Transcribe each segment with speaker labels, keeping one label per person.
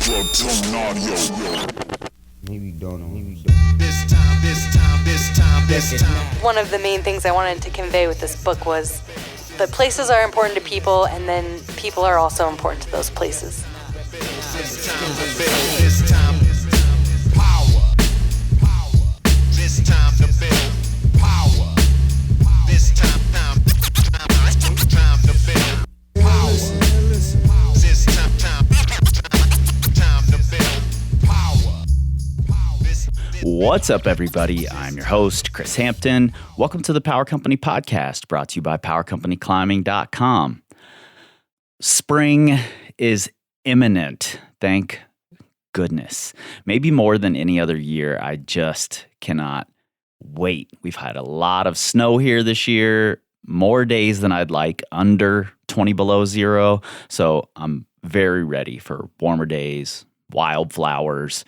Speaker 1: Maybe don't know.
Speaker 2: One of the main things I wanted to convey with this book was that places are important to people, and then people are also important to those places.
Speaker 3: What's up, everybody? I'm your host, Chris Hampton. Welcome to the Power Company Podcast, brought to you by PowerCompanyClimbing.com. Spring is imminent, thank goodness. Maybe more than any other year. I just cannot wait. We've had a lot of snow here this year, more days than I'd like, under 20 below zero. So I'm very ready for warmer days, wildflowers,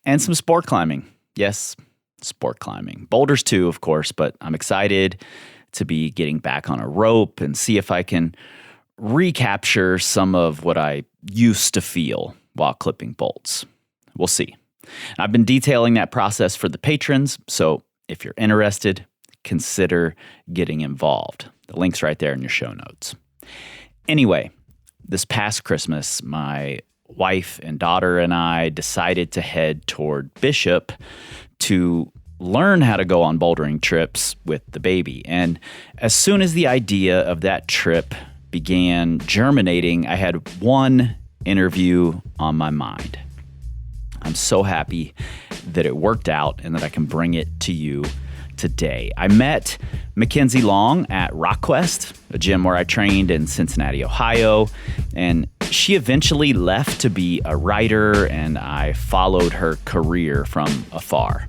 Speaker 3: and some sport climbing. Yes, sport climbing. Boulders too, of course, but I'm excited to be getting back on a rope and see if I can recapture some of what I used to feel while clipping bolts. We'll see. I've been detailing that process for the patrons, so if you're interested, consider getting involved. The link's right there in your show notes. Anyway, this past Christmas, my wife and daughter and I decided to head toward Bishop to learn how to go on bouldering trips with the baby. And as soon as the idea of that trip began germinating, I had one interview on my mind. I'm so happy that it worked out and that I can bring it to you today. I met McKenzie Long at RockQuest, a gym where I trained in Cincinnati, Ohio, and she eventually left to be a writer, and I followed her career from afar.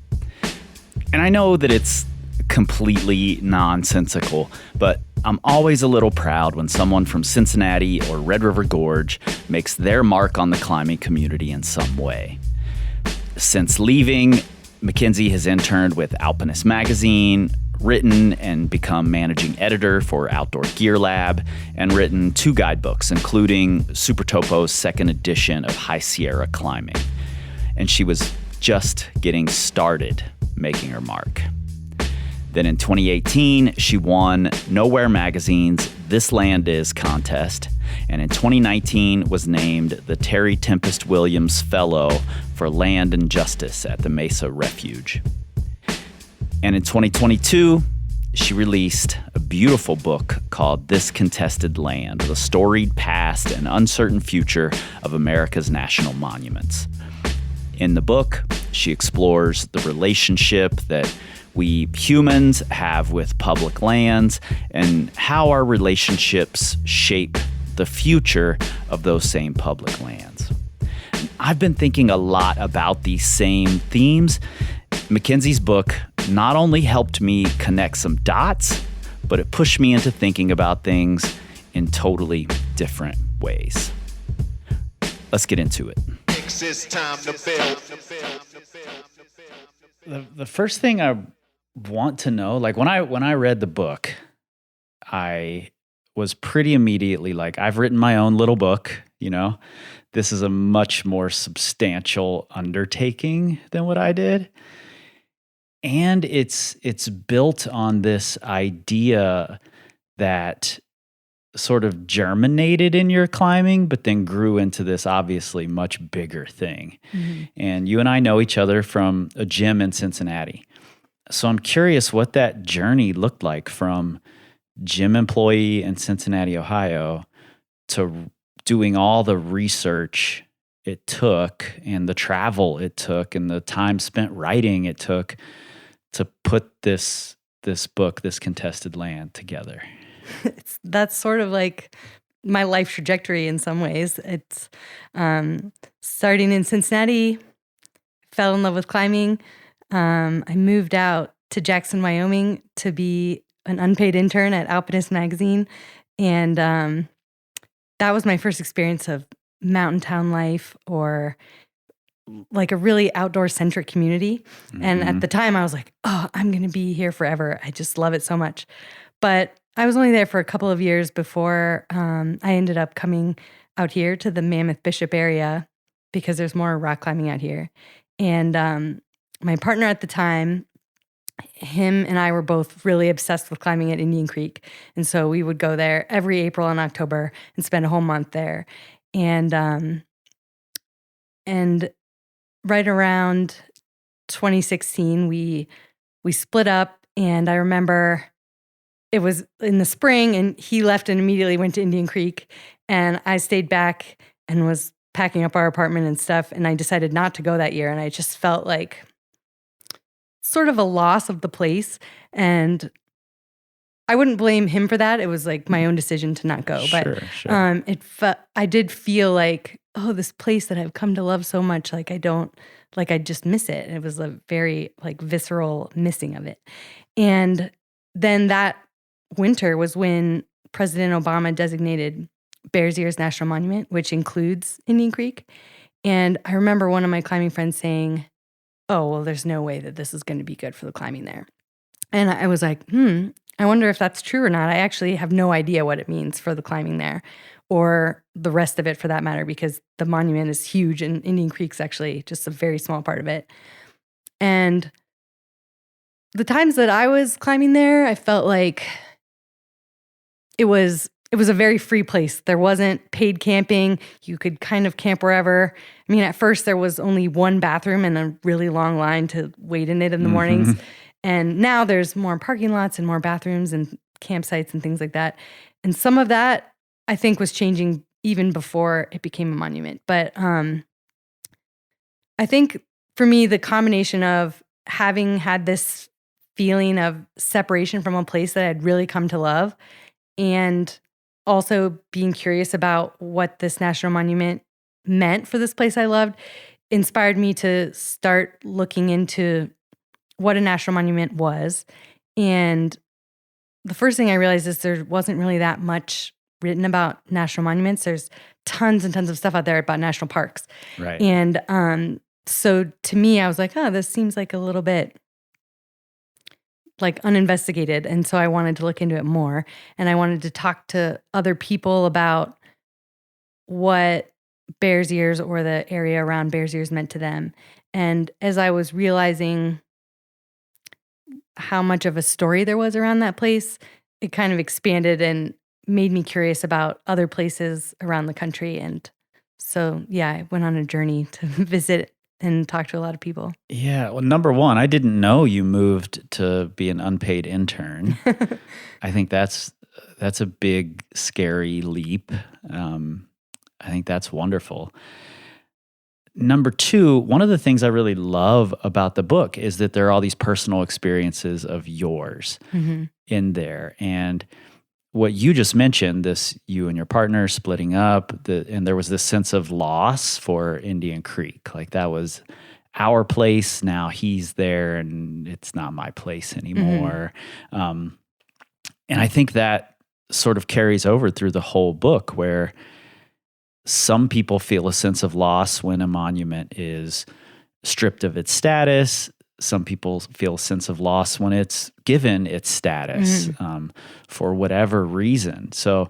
Speaker 3: And I know that it's completely nonsensical, but I'm always a little proud when someone from Cincinnati or Red River Gorge makes their mark on the climbing community in some way. Since leaving, McKenzie has interned with Alpinist Magazine, written and become managing editor for Outdoor Gear Lab, and written 2 guidebooks, including Super Topo's second edition of High Sierra Climbing. And she was just getting started making her mark. Then in 2018, she won Nowhere Magazine's This Land Is contest, and in 2019 was named the Terry Tempest Williams Fellow for Land and Justice at the Mesa Refuge. And in 2022, she released a beautiful book called This Contested Land, the storied past and uncertain future of America's national monuments. In the book, she explores the relationship that we humans have with public lands and how our relationships shape the future of those same public lands. I've been thinking a lot about these same themes. McKenzie's book not only helped me connect some dots, but it pushed me into thinking about things in totally different ways. Let's get into it. The first thing I want to know, like when I read the book, I was pretty immediately like, I've written my own little book, you know. This is a much more substantial undertaking than what I did. And it's built on this idea that sort of germinated in your climbing, but then grew into this obviously much bigger thing. Mm-hmm. And you and I know each other from a gym in Cincinnati. So I'm curious what that journey looked like from gym employee in Cincinnati, Ohio, to doing all the research it took and the travel it took and the time spent writing it took to put this book, This Contested Land, together.
Speaker 2: That's sort of like my life trajectory in some ways. It's starting in Cincinnati, fell in love with climbing. I moved out to Jackson, Wyoming to be an unpaid intern at Alpinist Magazine. And that was my first experience of mountain town life or like a really outdoor-centric community. Mm-hmm. And at the time, I was like, oh, I'm going to be here forever. I just love it so much. But I was only there for a couple of years before I ended up coming out here to the Mammoth Bishop area because there's more rock climbing out here. And my partner at the time, him and I were both really obsessed with climbing at Indian Creek. And so we would go there every April and October and spend a whole month there. And right around 2016, we split up, and I remember it was in the spring, and he left and immediately went to Indian Creek, and I stayed back and was packing up our apartment and stuff, and I decided not to go that year, and I just felt like sort of a loss of the place, and I wouldn't blame him for that. It was like my own decision to not go, but I did feel like, oh, this place that I've come to love so much, like I just miss it. It was a very like visceral missing of it. And then that winter was when President Obama designated Bears Ears National Monument, which includes Indian Creek. And I remember one of my climbing friends saying, oh, well, there's no way that this is going to be good for the climbing there. And I was like, I wonder if that's true or not. I actually have no idea what it means for the climbing there, or the rest of it for that matter, because the monument is huge and Indian Creek's actually just a very small part of it. And the times that I was climbing there, I felt like it was a very free place. There wasn't paid camping. You could kind of camp wherever. I mean, at first there was only one bathroom and a really long line to wait in it in the mornings. And now there's more parking lots and more bathrooms and campsites and things like that. And some of that, I think, was changing even before it became a monument. But I think for me, the combination of having had this feeling of separation from a place that I'd really come to love, and also being curious about what this national monument meant for this place I loved, inspired me to start looking into what a national monument was. And the first thing I realized is there wasn't really that much written about national monuments. There's tons and tons of stuff out there about national parks.
Speaker 3: Right.
Speaker 2: And so to me, I was like, oh, this seems like a little bit like uninvestigated. And so I wanted to look into it more. And I wanted to talk to other people about what Bears Ears or the area around Bears Ears meant to them. And as I was realizing how much of a story there was around that place, it kind of expanded and made me curious about other places around the country. And so, yeah, I went on a journey to visit and talk to a lot of people.
Speaker 3: Yeah. Well, number one, I didn't know you moved to be an unpaid intern. I think that's a big, scary leap. I think that's wonderful. Number two, one of the things I really love about the book is that there are all these personal experiences of yours in there. And what you just mentioned, this you and your partner splitting up, and there was this sense of loss for Indian Creek. Like that was our place. Now he's there and it's not my place anymore. And I think that sort of carries over through the whole book, where some people feel a sense of loss when a monument is stripped of its status. Some people feel a sense of loss when it's given its status for whatever reason. So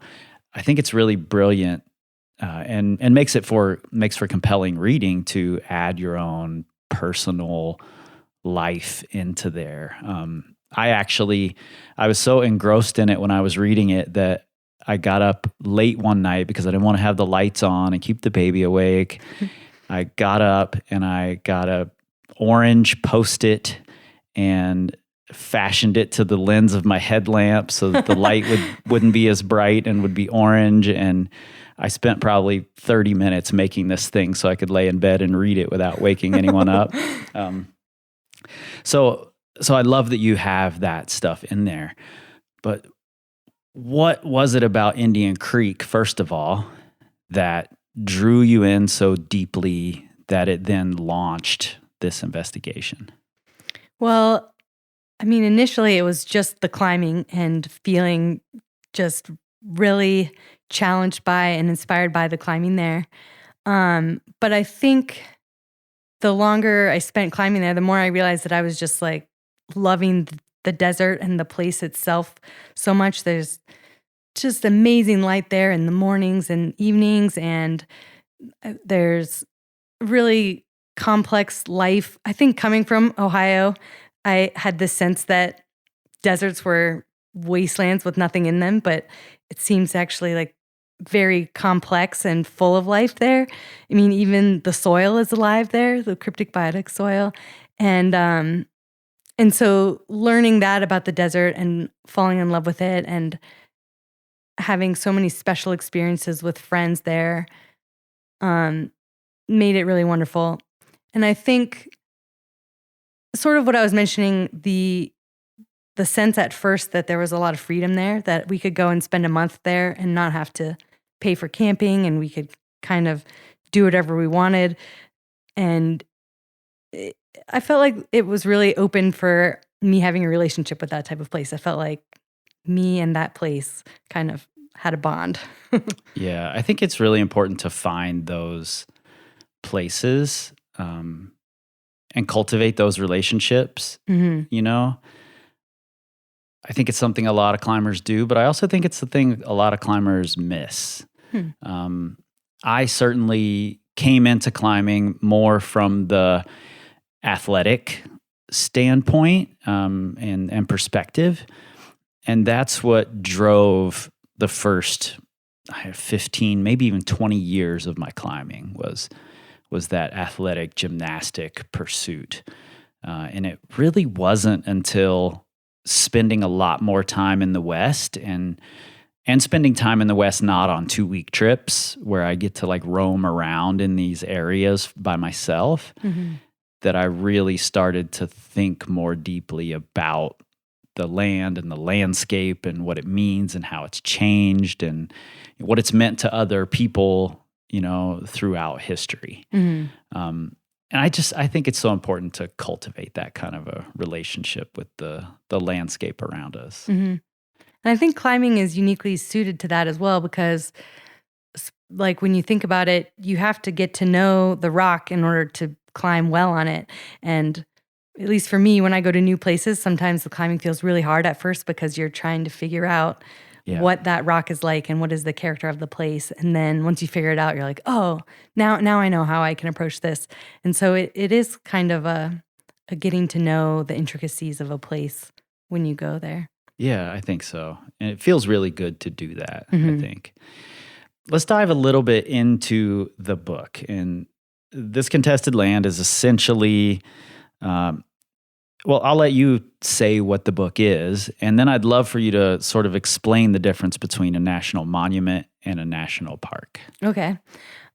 Speaker 3: I think it's really brilliant and makes for compelling reading to add your own personal life into there. I was so engrossed in it when I was reading it that I got up late one night because I didn't want to have the lights on and keep the baby awake. I got up and I got a orange Post-it and fashioned it to the lens of my headlamp so that the light wouldn't be as bright and would be orange. And I spent probably 30 minutes making this thing so I could lay in bed and read it without waking anyone up. So I love that you have that stuff in there. But what was it about Indian Creek, first of all, that drew you in so deeply that it then launched this investigation?
Speaker 2: Well, I mean, initially it was just the climbing and feeling just really challenged by and inspired by the climbing there. But I think the longer I spent climbing there, the more I realized that I was just like loving the desert and the place itself so much. There's just amazing light there in the mornings and evenings, and there's really complex life. I think coming from Ohio, I had this sense that deserts were wastelands with nothing in them, but it seems actually like very complex and full of life there. I mean, even the soil is alive there, the cryptic biotic soil. And so learning that about the desert and falling in love with it and having so many special experiences with friends there made it really wonderful. And I think sort of what I was mentioning, the sense at first that there was a lot of freedom there, that we could go and spend a month there and not have to pay for camping, and we could kind of do whatever we wanted. And I felt like it was really open for me having a relationship with that type of place. I felt like me and that place kind of had a bond.
Speaker 3: Yeah, I think it's really important to find those places and cultivate those relationships, you know? I think it's something a lot of climbers do, but I also think it's the thing a lot of climbers miss. I certainly came into climbing more from the athletic standpoint and perspective. And that's what drove the first 15, maybe even 20 years of my climbing was that athletic gymnastic pursuit. And it really wasn't until spending a lot more time in the West and spending time in the West not on 2-week trips where I get to like roam around in these areas by myself that I really started to think more deeply about the land and the landscape and what it means and how it's changed and what it's meant to other people, you know, throughout history. And I think it's so important to cultivate that kind of a relationship with the landscape around us.
Speaker 2: And I think climbing is uniquely suited to that as well, because like when you think about it, you have to get to know the rock in order to climb well on it. And at least for me, when I go to new places, sometimes the climbing feels really hard at first because you're trying to figure out what that rock is like and what is the character of the place. And then once you figure it out, you're like, oh, now I know how I can approach this. And so it is kind of a getting to know the intricacies of a place when you go there.
Speaker 3: Yeah, I think so. And it feels really good to do that, I think. Let's dive a little bit into the book. And This Contested Land is essentially, well, I'll let you say what the book is, and then I'd love for you to sort of explain the difference between a national monument and a national park.
Speaker 2: Okay.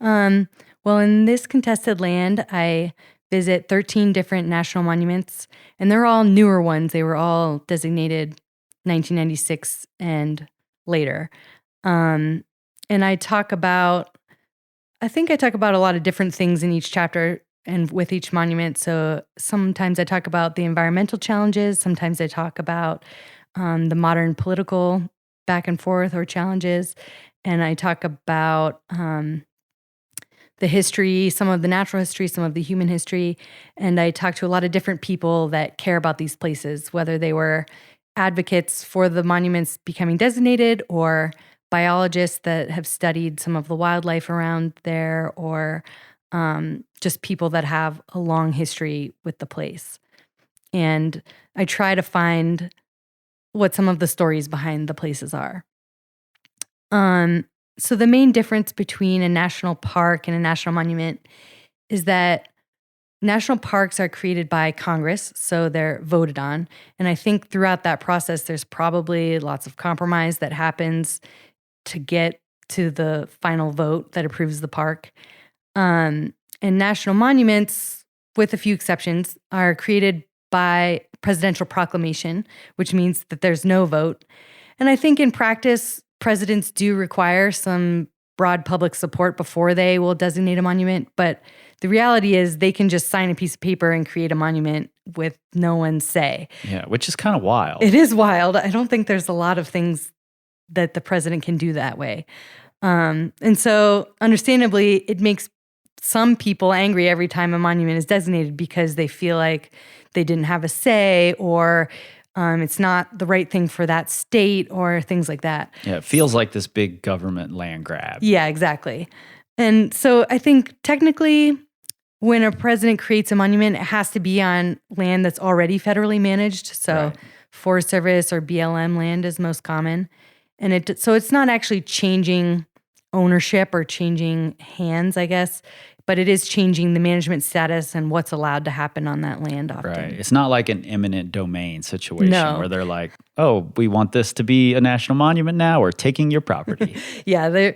Speaker 2: Well, in This Contested Land, I visit 13 different national monuments, and they're all newer ones. They were all designated 1996 and later. And I talk about a lot of different things in each chapter and with each monument. So sometimes I talk about the environmental challenges. Sometimes I talk about the modern political back and forth or challenges. And I talk about the history, some of the natural history, some of the human history. And I talk to a lot of different people that care about these places, whether they were advocates for the monuments becoming designated or biologists that have studied some of the wildlife around there, or just people that have a long history with the place. And I try to find what some of the stories behind the places are. So the main difference between a national park and a national monument is that national parks are created by Congress, so they're voted on. And I think throughout that process, there's probably lots of compromise that happens to get to the final vote that approves the park. And national monuments, with a few exceptions, are created by presidential proclamation, which means that there's no vote. And I think in practice, presidents do require some broad public support before they will designate a monument. But the reality is they can just sign a piece of paper and create a monument with no one's say.
Speaker 3: Yeah, which is kind of wild.
Speaker 2: It is wild. I don't think there's a lot of things that the president can do that way. And so understandably, it makes some people angry every time a monument is designated because they feel like they didn't have a say, or it's not the right thing for that state, or things like that.
Speaker 3: Yeah, it feels like this big government land grab.
Speaker 2: Yeah, exactly. And so I think technically when a president creates a monument, it has to be on land that's already federally managed. So
Speaker 3: Right.
Speaker 2: Forest Service or BLM land is most common. And so it's not actually changing ownership or changing hands, I guess, but it is changing the management status and what's allowed to happen on that land often.
Speaker 3: Right. It's not like an eminent domain situation
Speaker 2: No.
Speaker 3: where they're like, oh, we want this to be a national monument now. We're taking your property.
Speaker 2: Yeah,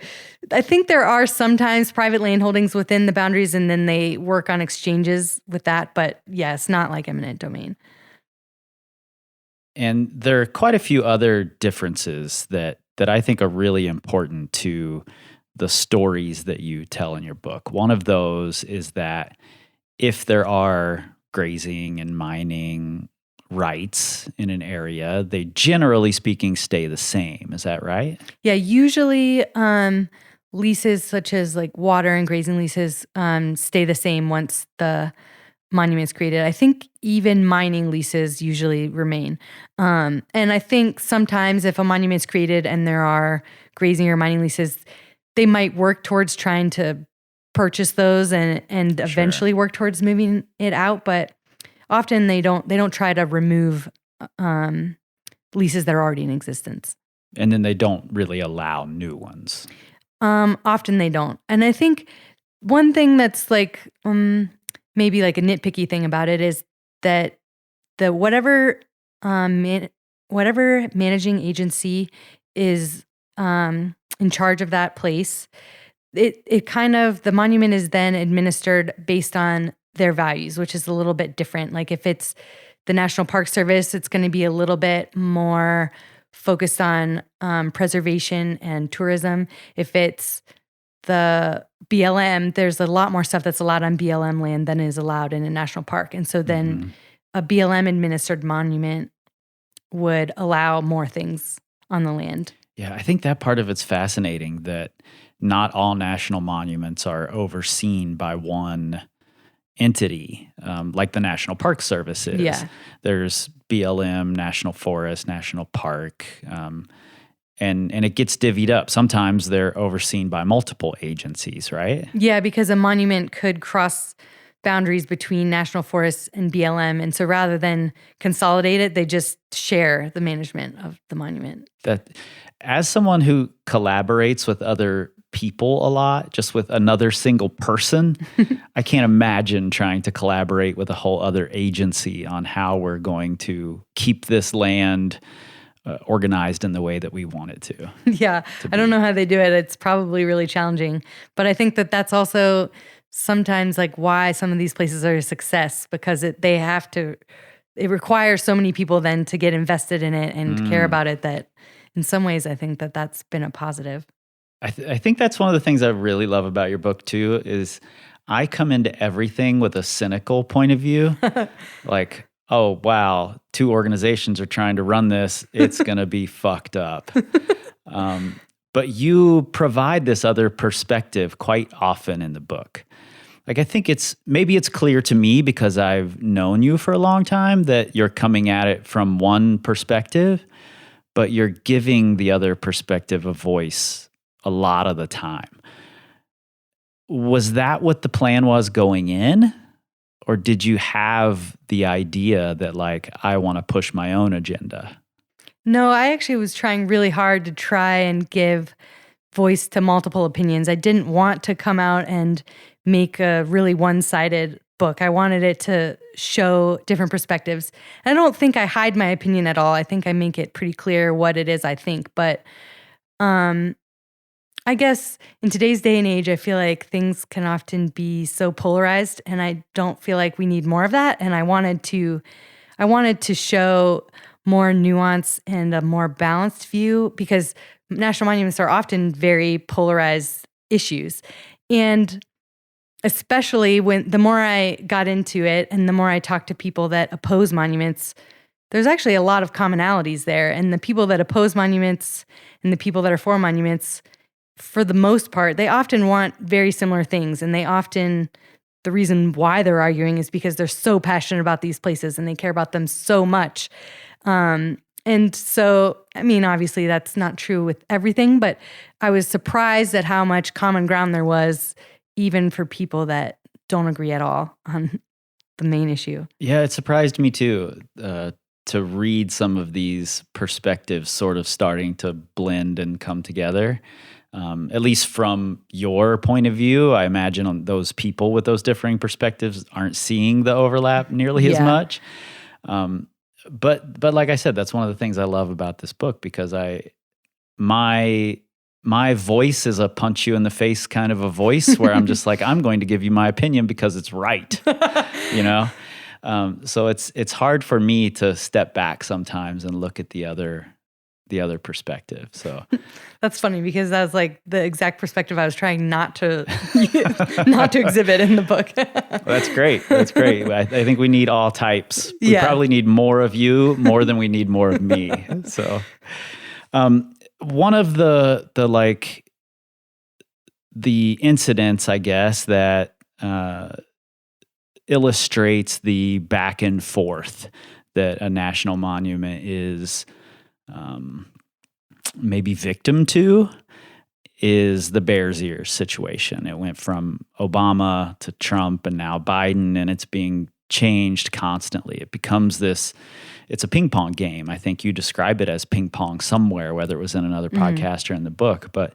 Speaker 2: I think there are sometimes private land holdings within the boundaries, and then they work on exchanges with that. But yeah, it's not like eminent domain.
Speaker 3: And there are quite a few other differences that I think are really important to the stories that you tell in your book. One of those is that if there are grazing and mining rights in an area, they generally speaking stay the same. Is that right?
Speaker 2: Yeah, usually leases such as like water and grazing leases stay the same once the monument's created. I think even mining leases usually remain. And I think sometimes if a monument's created and there are grazing or mining leases, they might work towards trying to purchase those and eventually work towards moving it out. But often they don't try to remove leases that are already in existence.
Speaker 3: And then they don't really allow new ones.
Speaker 2: Often they don't. And I think one thing that's like maybe like a nitpicky thing about it is that the whatever managing agency is in charge of that place, it kind of, the monument is then administered based on their values, which is a little bit different. Like if it's the National Park Service, it's going to be a little bit more focused on preservation and tourism. If it's the BLM, there's a lot more stuff that's allowed on BLM land than is allowed in a national park. And so then a BLM administered monument would allow more things on the land.
Speaker 3: Yeah, I think that part of it's fascinating that not all national monuments are overseen by one entity, like the National Park Service is.
Speaker 2: Yeah.
Speaker 3: There's BLM, National Forest, National Park, and it gets divvied up. Sometimes they're overseen by multiple agencies, right?
Speaker 2: Yeah, because a monument could cross boundaries between National Forests and BLM. And so rather than consolidate it, they just share the management of the monument.
Speaker 3: That, as someone who collaborates with other people a lot, just with another single person, I can't imagine trying to collaborate with a whole other agency on how we're going to keep this land organized in the way that we want it to.
Speaker 2: Yeah, I don't know how they do it. It's probably really challenging. But I think that that's also sometimes like why some of these places are a success, because it requires so many people then to get invested in it and care about it, that in some ways I think that that's been a positive.
Speaker 3: I think that's one of the things I really love about your book too, is I come into everything with a cynical point of view. Like, oh, wow, 2 organizations are trying to run this. It's going to be fucked up. But you provide this other perspective quite often in the book. Like, I think maybe it's clear to me because I've known you for a long time that you're coming at it from one perspective, but you're giving the other perspective a voice a lot of the time. Was that what the plan was going in? Or did you have the idea that, like, I want to push my own agenda?
Speaker 2: No, I actually was trying really hard to try and give voice to multiple opinions. I didn't want to come out and make a really one-sided book. I wanted it to show different perspectives. And I don't think I hide my opinion at all. I think I make it pretty clear what it is I think. But I guess in today's day and age, I feel like things can often be so polarized, and I don't feel like we need more of that. And I wanted to show more nuance and a more balanced view, because national monuments are often very polarized issues. And especially the more I got into it and the more I talked to people that oppose monuments, there's actually a lot of commonalities there. And the people that oppose monuments and the people that are for monuments, for the most part, they often want very similar things. And the reason why they're arguing is because they're so passionate about these places and they care about them so much. And so, I mean, obviously that's not true with everything, but I was surprised at how much common ground there was, even for people that don't agree at all on the main issue.
Speaker 3: Yeah, it surprised me too to read some of these perspectives sort of starting to blend and come together. At least from your point of view, I imagine those people with those differing perspectives aren't seeing the overlap nearly as much. But like I said, that's one of the things I love about this book, because my voice is a punch you in the face kind of a voice where I'm just like, I'm going to give you my opinion because it's right, you know? So it's hard for me to step back sometimes and look at the other perspective. So
Speaker 2: that's funny, because that was like the exact perspective I was trying not to exhibit in the book.
Speaker 3: Well, that's great. That's great. I think we need all types. We probably need more of you more than we need more of me. So, one of the incidents, I guess, that illustrates the back and forth that a national monument is maybe victim to is the Bears Ears situation. It went from Obama to Trump and now Biden, and it's being changed constantly. It becomes it's a ping pong game. I think you describe it as ping pong somewhere, whether it was in another podcast or in the book. But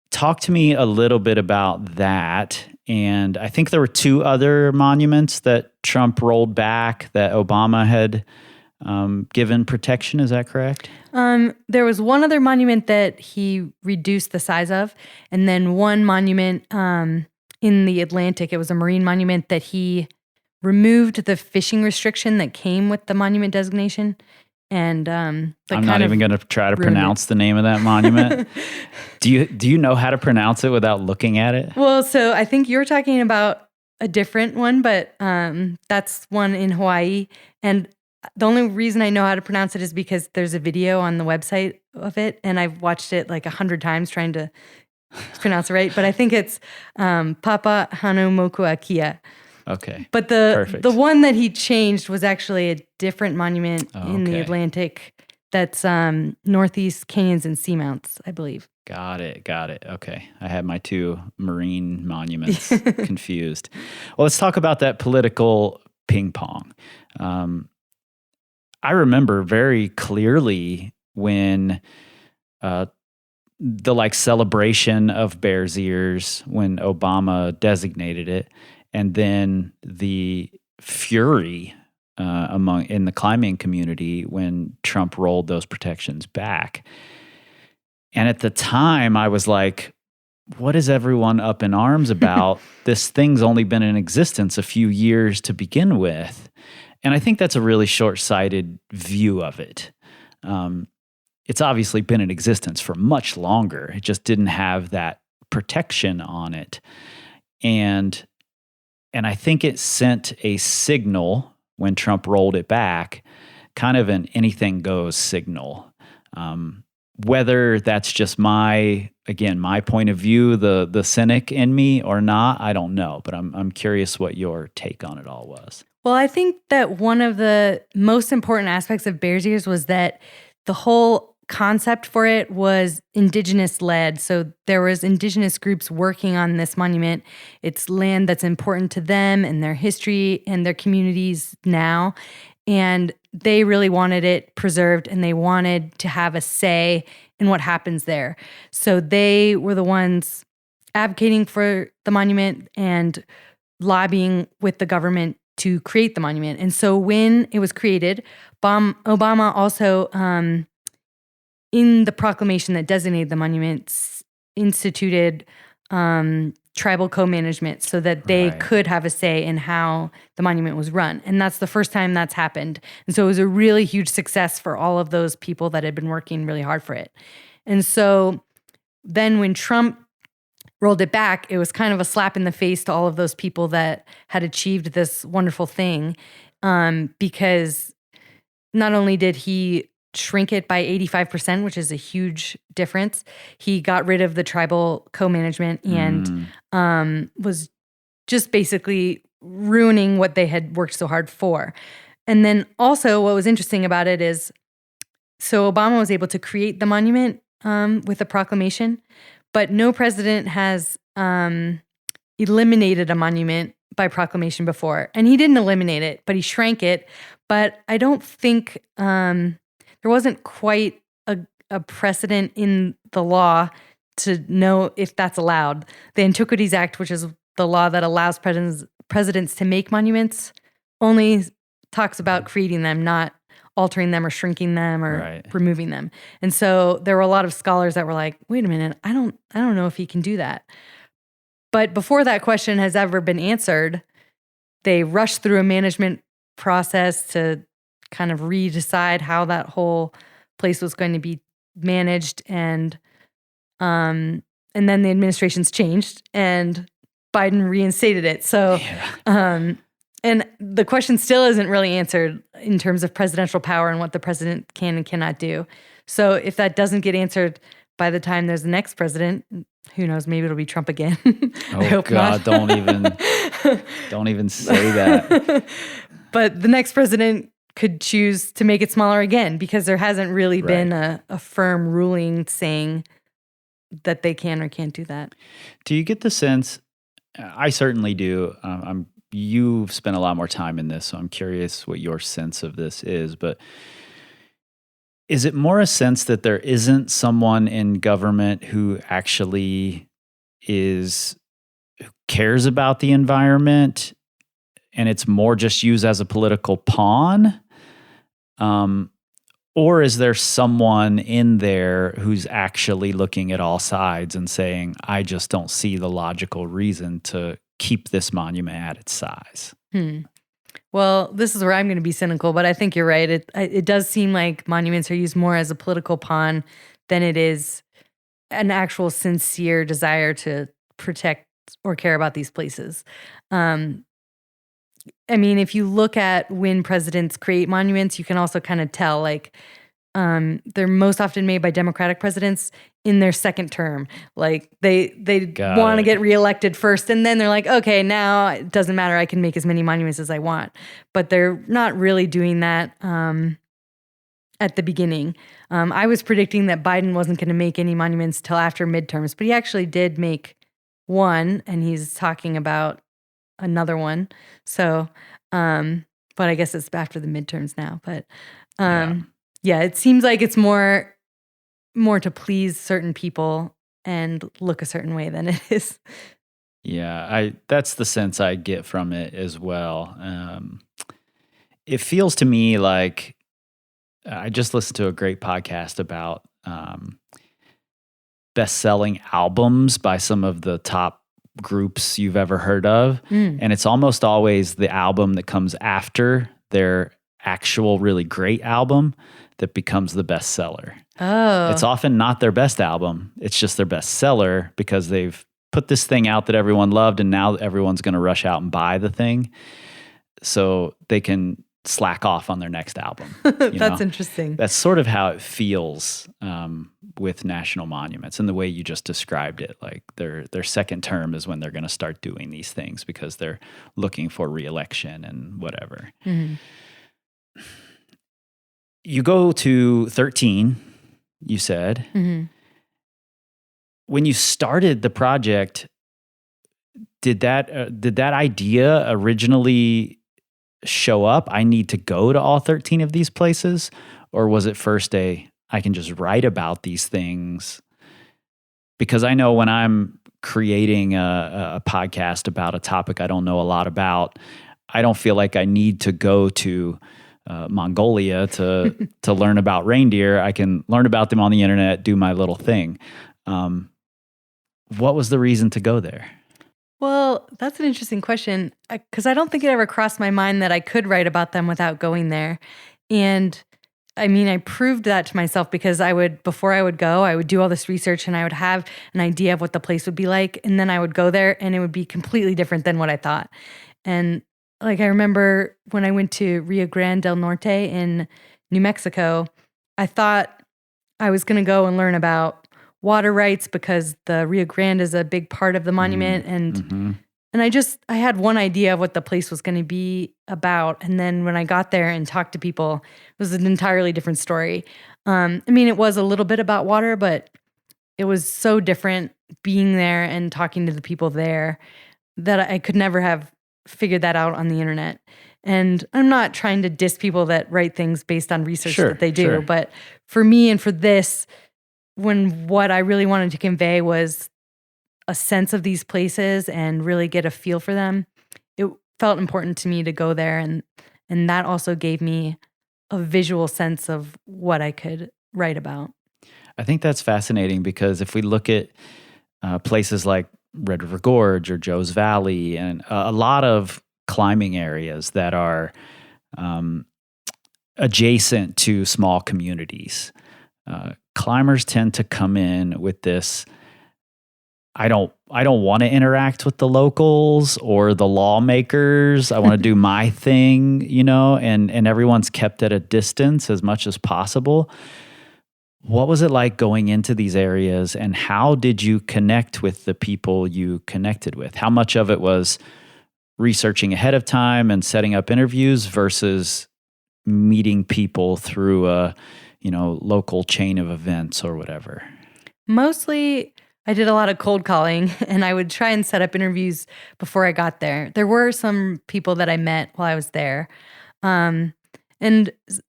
Speaker 3: talk to me a little bit about that. And I think there were 2 other monuments that Trump rolled back that Obama had given protection. Is that correct?
Speaker 2: There was one other monument that he reduced the size of, and then one monument in the Atlantic. It was a marine monument that he removed the fishing restriction that came with the monument designation. And I'm
Speaker 3: not even going to try to pronounce the name of that monument. Do you know how to pronounce it without looking at it?
Speaker 2: Well, so I think you're talking about a different one, but that's one in Hawaii. And the only reason I know how to pronounce it is because there's a video on the website of it, and I've watched it like 100 times trying to pronounce it right. But I think it's Papa Hanomokuakia.
Speaker 3: Okay.
Speaker 2: But the one that he changed was actually a different monument in the Atlantic that's Northeast Canyons and Seamounts, I believe.
Speaker 3: Got it. Okay. I had my 2 marine monuments confused. Well, let's talk about that political ping pong. I remember very clearly when the celebration of Bears Ears, when Obama designated it, and then the fury in the climbing community when Trump rolled those protections back. And at the time, I was like, what is everyone up in arms about? This thing's only been in existence a few years to begin with. And I think that's a really short-sighted view of it. It's obviously been in existence for much longer. It just didn't have that protection on it. And I think it sent a signal when Trump rolled it back, kind of an anything goes signal. Whether that's just my point of view, the cynic in me or not, I don't know. But I'm curious what your take on it all was.
Speaker 2: Well, I think that one of the most important aspects of Bears Ears was that the whole concept for it was indigenous led. So there was indigenous groups working on this monument. It's land that's important to them and their history and their communities now. And they really wanted it preserved, and they wanted to have a say in what happens there. So they were the ones advocating for the monument and lobbying with the government to create the monument. And so when it was created, Obama also, in the proclamation that designated the monument, instituted tribal co-management so that they could have a say in how the monument was run. And that's the first time that's happened. And so it was a really huge success for all of those people that had been working really hard for it. And so then when Trump rolled it back, it was kind of a slap in the face to all of those people that had achieved this wonderful thing, because not only did he shrink it by 85%, which is a huge difference, he got rid of the tribal co-management and was just basically ruining what they had worked so hard for. And then also what was interesting about it is, so Obama was able to create the monument with a proclamation, but no president has eliminated a monument by proclamation before. And he didn't eliminate it, but he shrank it. But I don't think there wasn't quite a precedent in the law to know if that's allowed. The Antiquities Act, which is the law that allows presidents to make monuments, only talks about creating them, not altering them or shrinking them or removing them. And so there were a lot of scholars that were like, wait a minute, I don't know if he can do that. But before that question has ever been answered, they rushed through a management process to kind of redecide how that whole place was going to be managed. And then the administration's changed and Biden reinstated it. So, and the question still isn't really answered in terms of presidential power and what the president can and cannot do. So if that doesn't get answered by the time there's the next president, who knows, maybe it'll be Trump again. I hope
Speaker 3: God,
Speaker 2: not.
Speaker 3: don't even say that.
Speaker 2: But the next president could choose to make it smaller again because there hasn't really been a firm ruling saying that they can or can't do that.
Speaker 3: Do you get the sense, I certainly do, you've spent a lot more time in this, so I'm curious what your sense of this is, but is it more a sense that there isn't someone in government who actually who cares about the environment and it's more just used as a political pawn? Or is there someone in there who's actually looking at all sides and saying, I just don't see the logical reason to keep this monument at its size?
Speaker 2: Well, this is where I'm going to be cynical, but I think you're right. It does seem like monuments are used more as a political pawn than it is an actual sincere desire to protect or care about these places. I mean, if you look at when presidents create monuments, you can also kind of tell, like, they're most often made by Democratic presidents in their second term. Like, they want to get reelected first, and then they're like, okay, now it doesn't matter. I can make as many monuments as I want. But they're not really doing that at the beginning. I was predicting that Biden wasn't going to make any monuments till after midterms, but he actually did make one, and he's talking about another one. So, but I guess it's after the midterms now. But yeah, it seems like it's more to please certain people and look a certain way than it is.
Speaker 3: Yeah, that's the sense I get from it as well. It feels to me like I just listened to a great podcast about best-selling albums by some of the top groups you've ever heard of. And it's almost always the album that comes after their actual really great album that becomes the bestseller. It's often not their best album. It's just their bestseller because they've put this thing out that everyone loved and now everyone's going to rush out and buy the thing so they can slack off on their next album.
Speaker 2: That's interesting.
Speaker 3: That's sort of how it feels with national monuments and the way you just described it. Like their second term is when they're going to start doing these things because they're looking for re-election and whatever. Mm-hmm. You go to 13, you said. Mm-hmm. When you started the project, did that idea originally show up? I need to go to all 13 of these places? Or was it first I can just write about these things? Because I know when I'm creating a podcast about a topic I don't know a lot about, I don't feel like I need to go to Mongolia to learn about reindeer. I can learn about them on the internet, do my little thing. What was the reason to go there?
Speaker 2: Well, that's an interesting question because I don't think it ever crossed my mind that I could write about them without going there. And I mean, I proved that to myself because before I would go, I would do all this research and I would have an idea of what the place would be like. And then I would go there and it would be completely different than what I thought. And like, I remember when I went to Rio Grande del Norte in New Mexico, I thought I was going to go and learn about water rights because the Rio Grande is a big part of the monument. And I had one idea of what the place was going to be about. And then when I got there and talked to people, it was an entirely different story. I mean, it was a little bit about water, but it was so different being there and talking to the people there that I could never have figured that out on the internet. And I'm not trying to diss people that write things based on research that they do. But for me and for this, when what I really wanted to convey was a sense of these places and really get a feel for them, it felt important to me to go there. And that also gave me a visual sense of what I could write about.
Speaker 3: I think that's fascinating because if we look at places like Red River Gorge or Joe's Valley and a lot of climbing areas that are adjacent to small communities, climbers tend to come in with this, I don't want to interact with the locals or the lawmakers. I want to do my thing, and everyone's kept at a distance as much as possible. What was it like going into these areas, and how did you connect with the people you connected with? How much of it was researching ahead of time and setting up interviews versus meeting people through a, local chain of events or whatever?
Speaker 2: Mostly I did a lot of cold calling, and I would try and set up interviews before I got there. There were some people that I met while I was there. And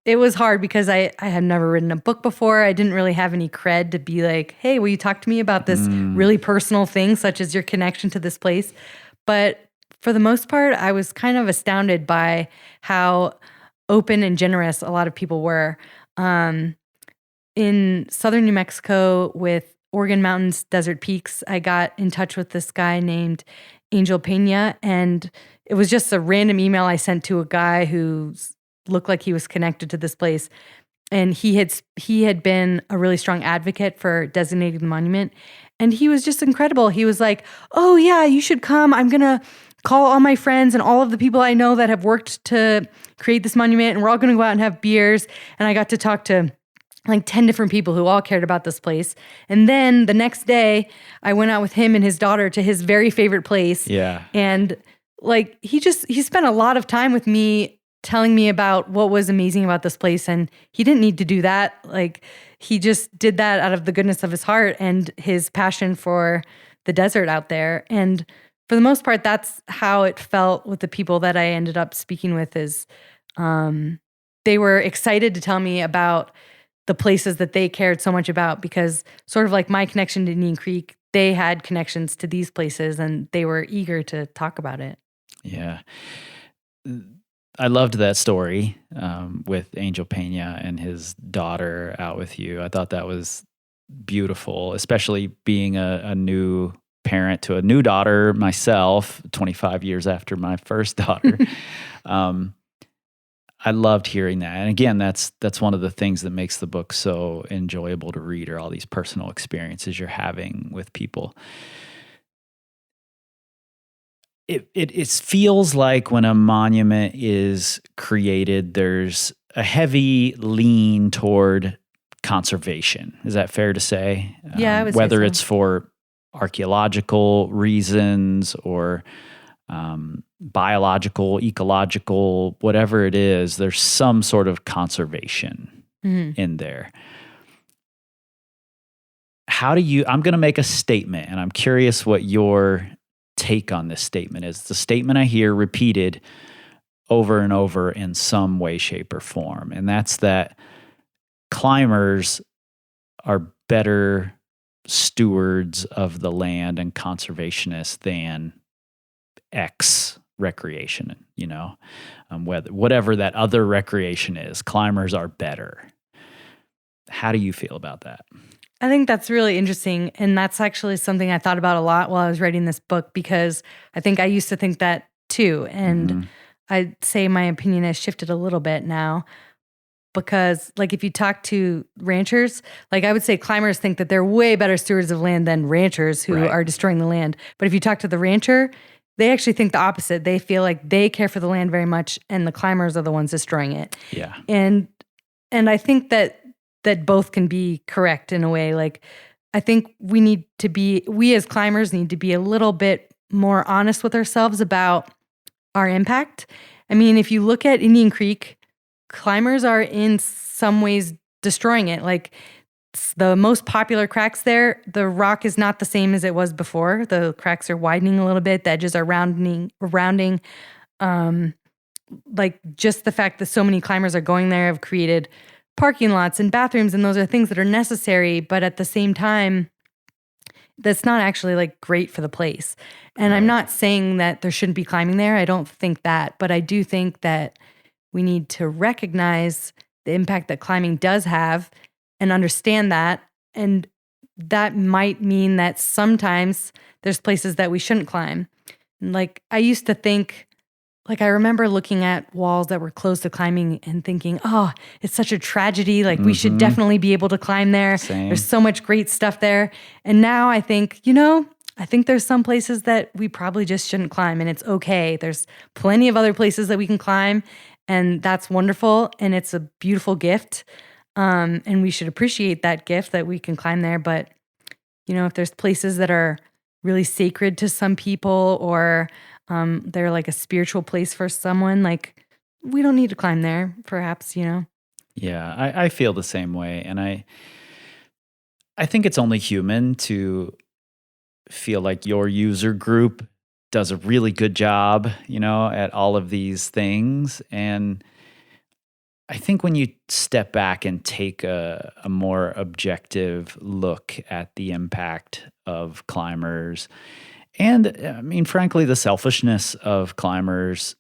Speaker 2: it was hard because I had never written a book before. I didn't really have any cred to be like, hey, will you talk to me about this really personal thing, such as your connection to this place? But for the most part, I was kind of astounded by how open and generous a lot of people were. In southern New Mexico with Oregon Mountains, Desert Peaks, I got in touch with this guy named Angel Pena, and it was just a random email I sent to a guy who looked like he was connected to this place. And he had been a really strong advocate for designating the monument, and he was just incredible. He was like, oh yeah, you should come. I'm going to call all my friends and all of the people I know that have worked to create this monument, and we're all going to go out and have beers. And I got to talk to like 10 different people who all cared about this place. And then the next day I went out with him and his daughter to his very favorite place.
Speaker 3: Yeah.
Speaker 2: And like, he spent a lot of time with me telling me about what was amazing about this place. And he didn't need to do that. Like, he just did that out of the goodness of his heart and his passion for the desert out there. And for the most part, that's how it felt with the people that I ended up speaking with, is they were excited to tell me about the places that they cared so much about, because sort of like my connection to Indian Creek, they had connections to these places and they were eager to talk about it.
Speaker 3: Yeah. I loved that story with Angel Pena and his daughter out with you. I thought that was beautiful, especially being a new parent to a new daughter myself, 25 years after my first daughter. I loved hearing that. And again, that's one of the things that makes the book so enjoyable to read, are all these personal experiences you're having with people. It feels like when a monument is created, there's a heavy lean toward conservation. Is that fair to say?
Speaker 2: Yeah, I would
Speaker 3: whether
Speaker 2: say so.
Speaker 3: It's for archaeological reasons or biological, ecological, whatever it is, there's some sort of conservation in there. I'm going to make a statement, and I'm curious what your take on this statement is. It's a statement I hear repeated over and over in some way, shape, or form, and that's that climbers are better stewards of the land and conservationists than X recreation, whatever that other recreation is, climbers are better. How do you feel about that?
Speaker 2: I think that's really interesting. And that's actually something I thought about a lot while I was writing this book, because I think I used to think that too. And I'd say my opinion has shifted a little bit now, because like if you talk to ranchers, like I would say climbers think that they're way better stewards of land than ranchers who are destroying the land. But if you talk to the rancher, they actually think the opposite. They feel like they care for the land very much, and the climbers are the ones destroying it.
Speaker 3: Yeah.
Speaker 2: And I think that both can be correct in a way. Like, I think we as climbers need to be a little bit more honest with ourselves about our impact. I mean, if you look at Indian Creek, climbers are in some ways destroying it. Like, the most popular cracks there, the rock is not the same as it was before. The cracks are widening a little bit. The edges are rounding. Like just the fact that so many climbers are going there have created parking lots and bathrooms, and those are things that are necessary. But at the same time, that's not actually like great for the place. And I'm not saying that there shouldn't be climbing there. I don't think that, but I do think that we need to recognize the impact that climbing does have and understand that. And that might mean that sometimes there's places that we shouldn't climb. Like I used to think, like I remember looking at walls that were closed to climbing and thinking, oh, it's such a tragedy. Like we should definitely be able to climb there.
Speaker 3: Same.
Speaker 2: There's so much great stuff there. And now I think, I think there's some places that we probably just shouldn't climb, and it's okay. There's plenty of other places that we can climb, and that's wonderful. And it's a beautiful gift. And we should appreciate that gift that we can climb there. But, if there's places that are really sacred to some people, or they're like a spiritual place for someone, like we don't need to climb there, perhaps,
Speaker 3: Yeah, I feel the same way. And I think it's only human to feel like your user group does a really good job, at all of these things. And I think when you step back and take a more objective look at the impact of climbers, and frankly, the selfishness of climbers,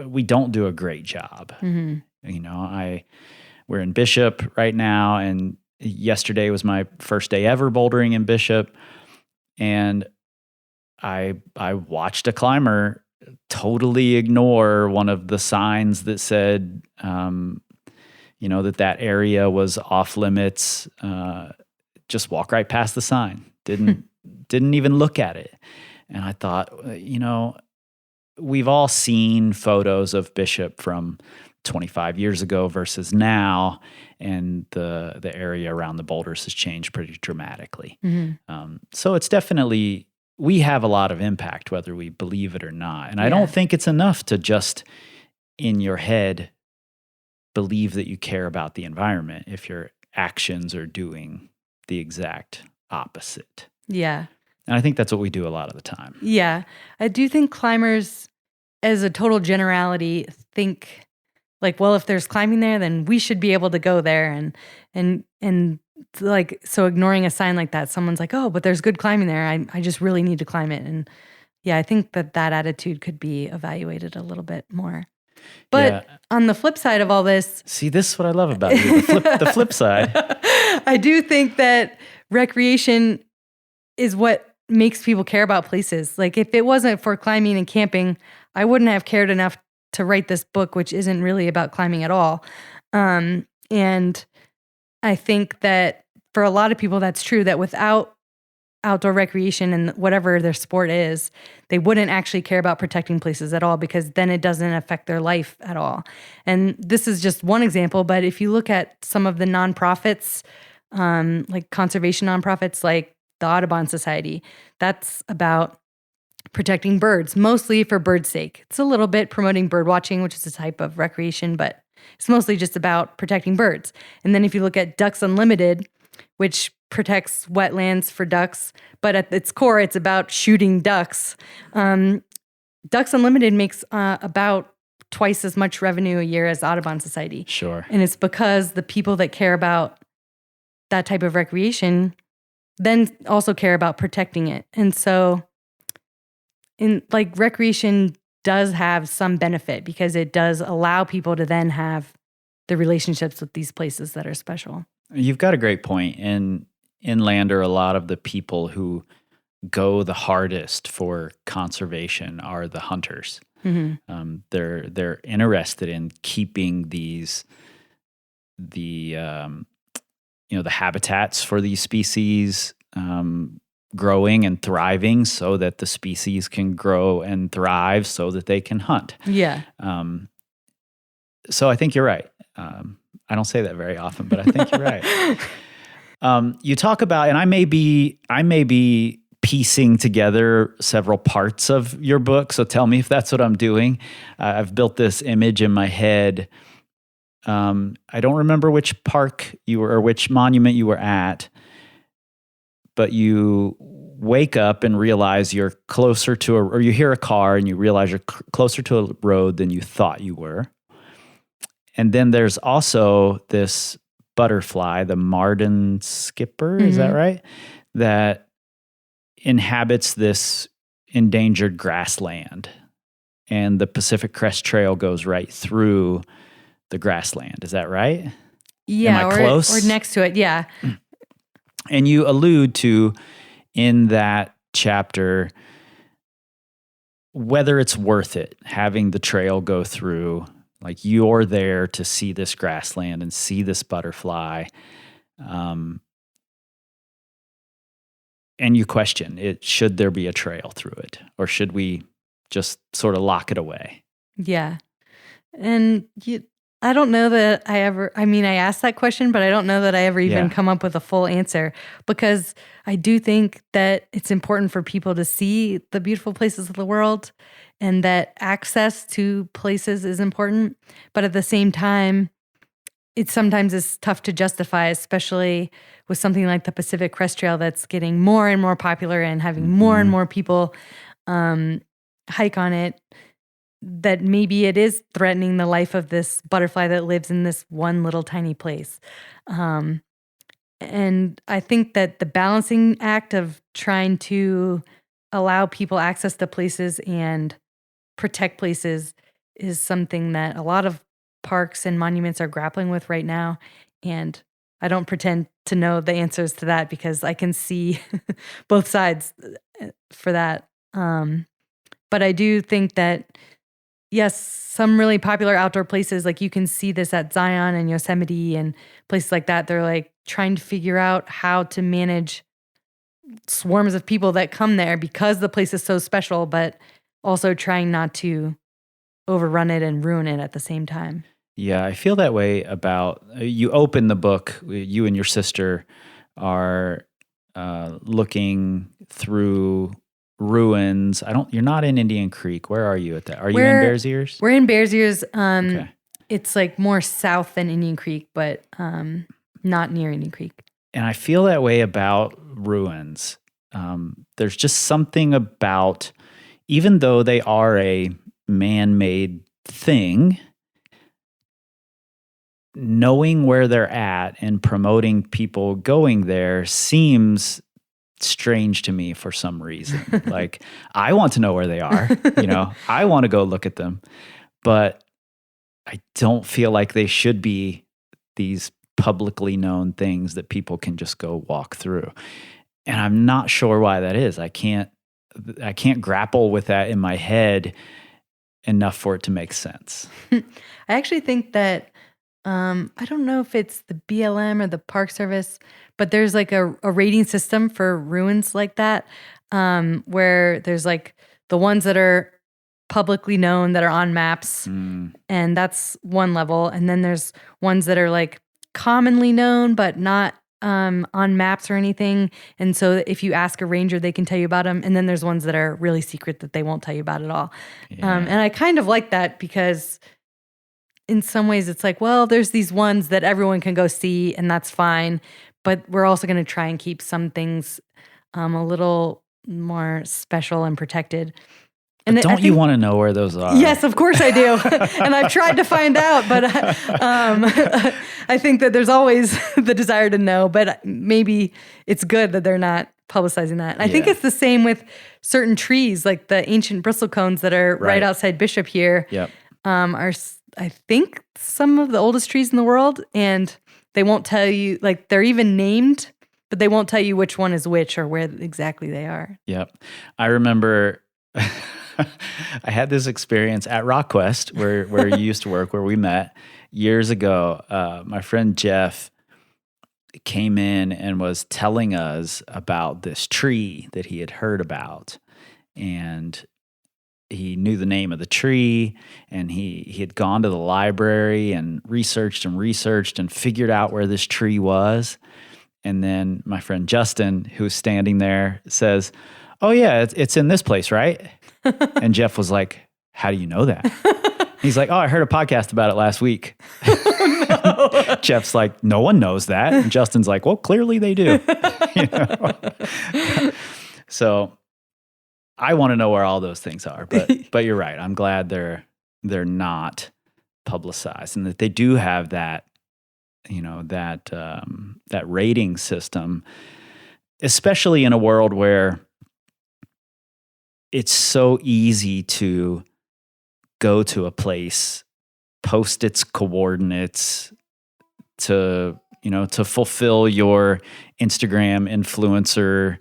Speaker 3: we don't do a great job.
Speaker 2: Mm-hmm.
Speaker 3: We're in Bishop right now, and yesterday was my first day ever bouldering in Bishop, and I watched a climber totally ignore one of the signs that said, that area was off limits. Just walk right past the sign. Didn't even look at it. And I thought, we've all seen photos of Bishop from 25 years ago versus now, and the area around the boulders has changed pretty dramatically.
Speaker 2: Mm-hmm.
Speaker 3: So it's definitely, we have a lot of impact, whether we believe it or not. And I don't think it's enough to just, in your head, believe that you care about the environment if your actions are doing the exact opposite.
Speaker 2: Yeah.
Speaker 3: And I think that's what we do a lot of the time.
Speaker 2: Yeah. I do think climbers, as a total generality, think like, well, if there's climbing there, then we should be able to go there. And like, so ignoring a sign like that, someone's like, oh, but there's good climbing there. I just really need to climb it. And yeah, I think that attitude could be evaluated a little bit more. But on the flip side of all this,
Speaker 3: see, this is what I love about you. The flip side.
Speaker 2: I do think that recreation is what makes people care about places. Like if it wasn't for climbing and camping, I wouldn't have cared enough to write this book, which isn't really about climbing at all. And I think that for a lot of people, that's true, that without outdoor recreation and whatever their sport is, they wouldn't actually care about protecting places at all, because then it doesn't affect their life at all. And this is just one example, but if you look at some of the nonprofits, like conservation nonprofits like the Audubon Society, that's about protecting birds, mostly for birds' sake. It's a little bit promoting bird watching, which is a type of recreation, but it's mostly just about protecting birds. And then if you look at Ducks Unlimited, which protects wetlands for ducks, but at its core, it's about shooting ducks. Ducks Unlimited makes about twice as much revenue a year as Audubon Society.
Speaker 3: Sure.
Speaker 2: And it's because the people that care about that type of recreation then also care about protecting it. And so recreation does have some benefit, because it does allow people to then have the relationships with these places that are special.
Speaker 3: You've got a great point. In inland, a lot of the people who go the hardest for conservation are the hunters.
Speaker 2: Mm-hmm.
Speaker 3: They're interested in keeping the habitats for these species growing and thriving, so that the species can grow and thrive, so that they can hunt.
Speaker 2: Yeah.
Speaker 3: So I think you're right. I don't say that very often, but I think you're right. You talk about, and I may be piecing together several parts of your book, so tell me if that's what I'm doing. I've built this image in my head I don't remember which park you were or which monument you were at, but you wake up and realize you're closer to or you hear a car and you realize you're closer to a road than you thought you were. And then there's also this butterfly, the Marden skipper, is that right? That inhabits this endangered grassland. And the Pacific Crest Trail goes right through the grassland. Is that right?
Speaker 2: Yeah.
Speaker 3: Am I close?
Speaker 2: Or next to it. Yeah.
Speaker 3: And you allude to in that chapter whether it's worth it having the trail go through. Like you're there to see this grassland and see this butterfly. And you question it, should there be a trail through it? Or should we just sort of lock it away?
Speaker 2: Yeah. And I don't know that I asked that question, but I don't know that I ever even come up with a full answer, because I do think that it's important for people to see the beautiful places of the world and that access to places is important. But at the same time, it sometimes is tough to justify, especially with something like the Pacific Crest Trail that's getting more and more popular and having more and more people hike on it, that maybe it is threatening the life of this butterfly that lives in this one little tiny place. And I think that the balancing act of trying to allow people access to places and protect places is something that a lot of parks and monuments are grappling with right now. And I don't pretend to know the answers to that because I can see both sides for that. But I do think that, yes, some really popular outdoor places, like you can see this at Zion and Yosemite and places like that, they're like trying to figure out how to manage swarms of people that come there because the place is so special, but also trying not to overrun it and ruin it at the same time.
Speaker 3: Yeah, I feel that way about, you open the book, you and your sister are looking through ruins. You're not in Indian Creek. Where are you at that? Are you in Bears Ears?
Speaker 2: We're in Bears Ears.
Speaker 3: Okay.
Speaker 2: It's like more south than Indian Creek, but not near Indian Creek.
Speaker 3: And I feel that way about ruins. There's just something about, even though they are a man-made thing, knowing where they're at and promoting people going there seems strange to me for some reason. Like, I want to know where they are, I want to go look at them, but I don't feel like they should be these publicly known things that people can just go walk through. And I'm not sure why that is. I can't grapple with that in my head enough for it to make sense.
Speaker 2: I actually think that I don't know if it's the BLM or the Park Service, but there's like a rating system for ruins like that, where there's like the ones that are publicly known that are on maps, and that's one level. And then there's ones that are like commonly known, but not on maps or anything. And so if you ask a ranger, they can tell you about them. And then there's ones that are really secret that they won't tell you about at all.
Speaker 3: Yeah.
Speaker 2: And I kind of like that because in some ways it's like, well, there's these ones that everyone can go see and that's fine. But we're also going to try and keep some things a little more special and protected. And
Speaker 3: don't you want to know where those are?
Speaker 2: Yes, of course I do. And I've tried to find out, but I think that there's always the desire to know, but maybe it's good that they're not publicizing that. I think it's the same with certain trees, like the ancient bristlecones that are right outside Bishop here, are, I think, some of the oldest trees in the world. And they won't tell you, like they're even named, but they won't tell you which one is which or where exactly they are.
Speaker 3: Yep. I remember... I had this experience at RockQuest where you used to work, where we met years ago. My friend Jeff came in and was telling us about this tree that he had heard about, and he knew the name of the tree, and he had gone to the library and researched and figured out where this tree was. And then my friend Justin, who's standing there, says, "Oh yeah, it's in this place, right?" And Jeff was like, "How do you know that?" He's like, "Oh, I heard a podcast about it last week."
Speaker 2: Oh, No.
Speaker 3: Jeff's like, no one knows that. And Justin's like, well, clearly they do. You know? So I want to know where all those things are, but you're right. I'm glad they're not publicized, and that they do have that, that rating system, especially in a world where it's so easy to go to a place, post its coordinates to fulfill your Instagram influencer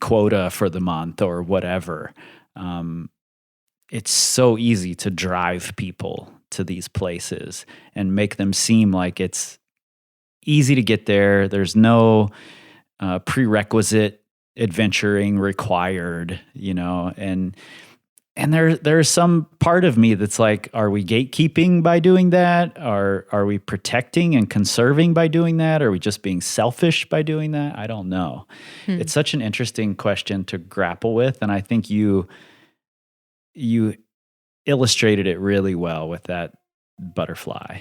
Speaker 3: quota for the month or whatever. It's so easy to drive people to these places and make them seem like it's easy to get there. There's no prerequisite adventuring required, and there's some part of me that's like, are we gatekeeping by doing that? Are we protecting and conserving by doing that? Are we just being selfish by doing that? I don't know. It's such an interesting question to grapple with, and I think you illustrated it really well with that butterfly.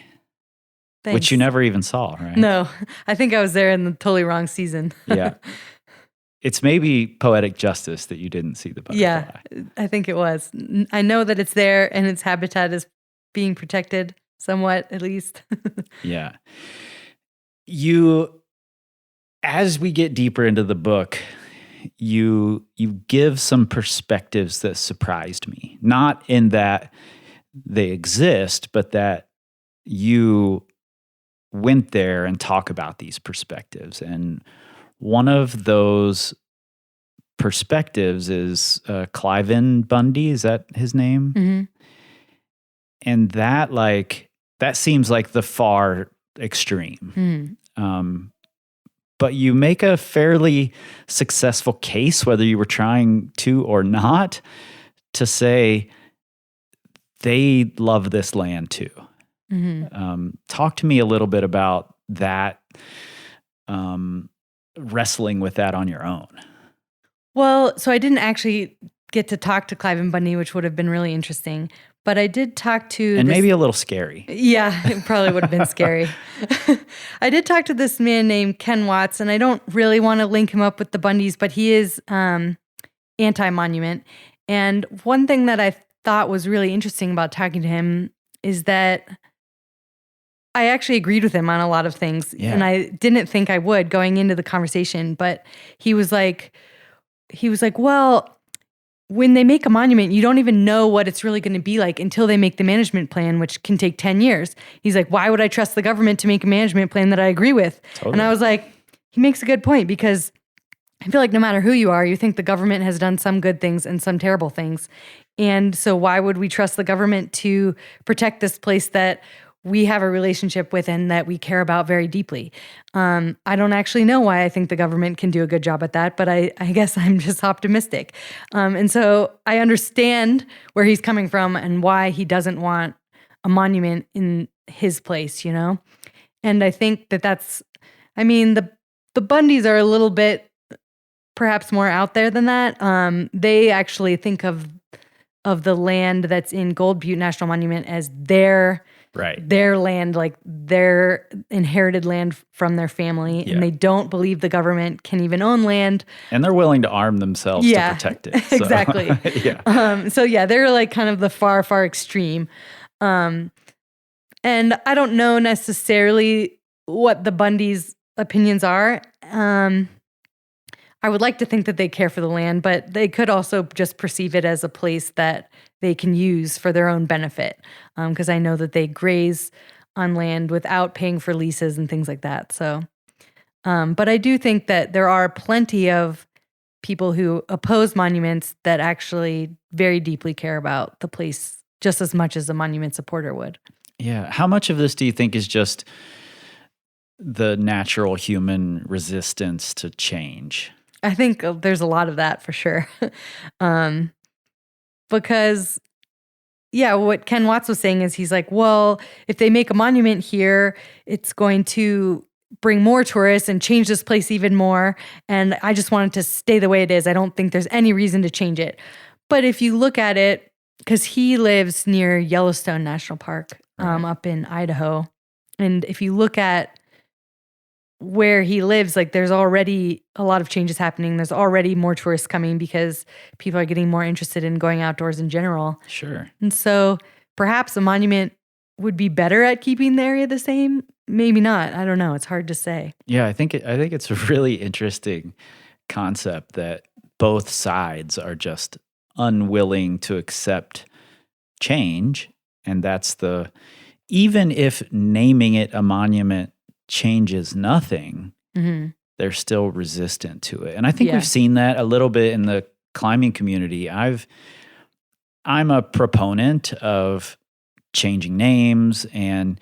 Speaker 2: Thanks.
Speaker 3: Which you never even saw, right?
Speaker 2: No, I think I was there in the totally wrong season.
Speaker 3: Yeah. It's maybe poetic justice that you didn't see the butterfly.
Speaker 2: Yeah, I think it was. I know that it's there and its habitat is being protected somewhat, at least.
Speaker 3: Yeah. As we get deeper into the book, you give some perspectives that surprised me. Not in that they exist, but that you went there and talk about these perspectives. And one of those perspectives is Cliven Bundy. Is that his name?
Speaker 2: Mm-hmm.
Speaker 3: And that seems like the far extreme.
Speaker 2: Mm-hmm.
Speaker 3: But you make a fairly successful case, whether you were trying to or not, to say they love this land too.
Speaker 2: Mm-hmm.
Speaker 3: Talk to me a little bit about that, wrestling with that on your own.
Speaker 2: Well, so I didn't actually get to talk to Cliven Bundy, which would have been really interesting. But I did talk to
Speaker 3: maybe a little scary.
Speaker 2: Yeah, it probably would have been scary. I did talk to this man named Ken Watts, and I don't really want to link him up with the Bundys, but he is anti-monument. And one thing that I thought was really interesting about talking to him is that I actually agreed with him on a lot of things.
Speaker 3: Yeah.
Speaker 2: And I didn't think I would going into the conversation, but he was like, well, when they make a monument, you don't even know what it's really going to be like until they make the management plan, which can take 10 years. He's like, why would I trust the government to make a management plan that I agree with? Totally. And I was like, he makes a good point, because I feel like no matter who you are, you think the government has done some good things and some terrible things. And so why would we trust the government to protect this place that we have a relationship with and that we care about very deeply? I don't actually know why I think the government can do a good job at that, but I guess I'm just optimistic. And so I understand where he's coming from and why he doesn't want a monument in his place, And I think that's, the Bundys are a little bit perhaps more out there than that. They actually think of the land that's in Gold Butte National Monument as their land, like their inherited land from their family. Yeah. And they don't believe the government can even own land.
Speaker 3: And they're willing to arm themselves to protect it. So.
Speaker 2: Exactly. Yeah. They're like kind of the far, far extreme. And I don't know necessarily what the Bundys' opinions are. I would like to think that they care for the land, but they could also just perceive it as a place that they can use for their own benefit. Because I know that they graze on land without paying for leases and things like that. So, but I do think that there are plenty of people who oppose monuments that actually very deeply care about the place just as much as a monument supporter would.
Speaker 3: Yeah. How much of this do you think is just the natural human resistance to change?
Speaker 2: I think there's a lot of that for sure. Because, what Ken Watts was saying is he's like, well, if they make a monument here, it's going to bring more tourists and change this place even more. And I just want it to stay the way it is. I don't think there's any reason to change it. But if you look at it, because he lives near Yellowstone National Park. up in Idaho. And if you look at where he lives, like there's already a lot of changes happening. There's already more tourists coming because people are getting more interested in going outdoors in general.
Speaker 3: Sure.
Speaker 2: And so perhaps a monument would be better at keeping the area the same. Maybe not. I don't know. It's hard to say.
Speaker 3: Yeah, I think it's a really interesting concept that both sides are just unwilling to accept change, and that's even if naming it a monument changes nothing, they're still resistant to it. And I think we've seen that a little bit in the climbing community. I'm a proponent of changing names, and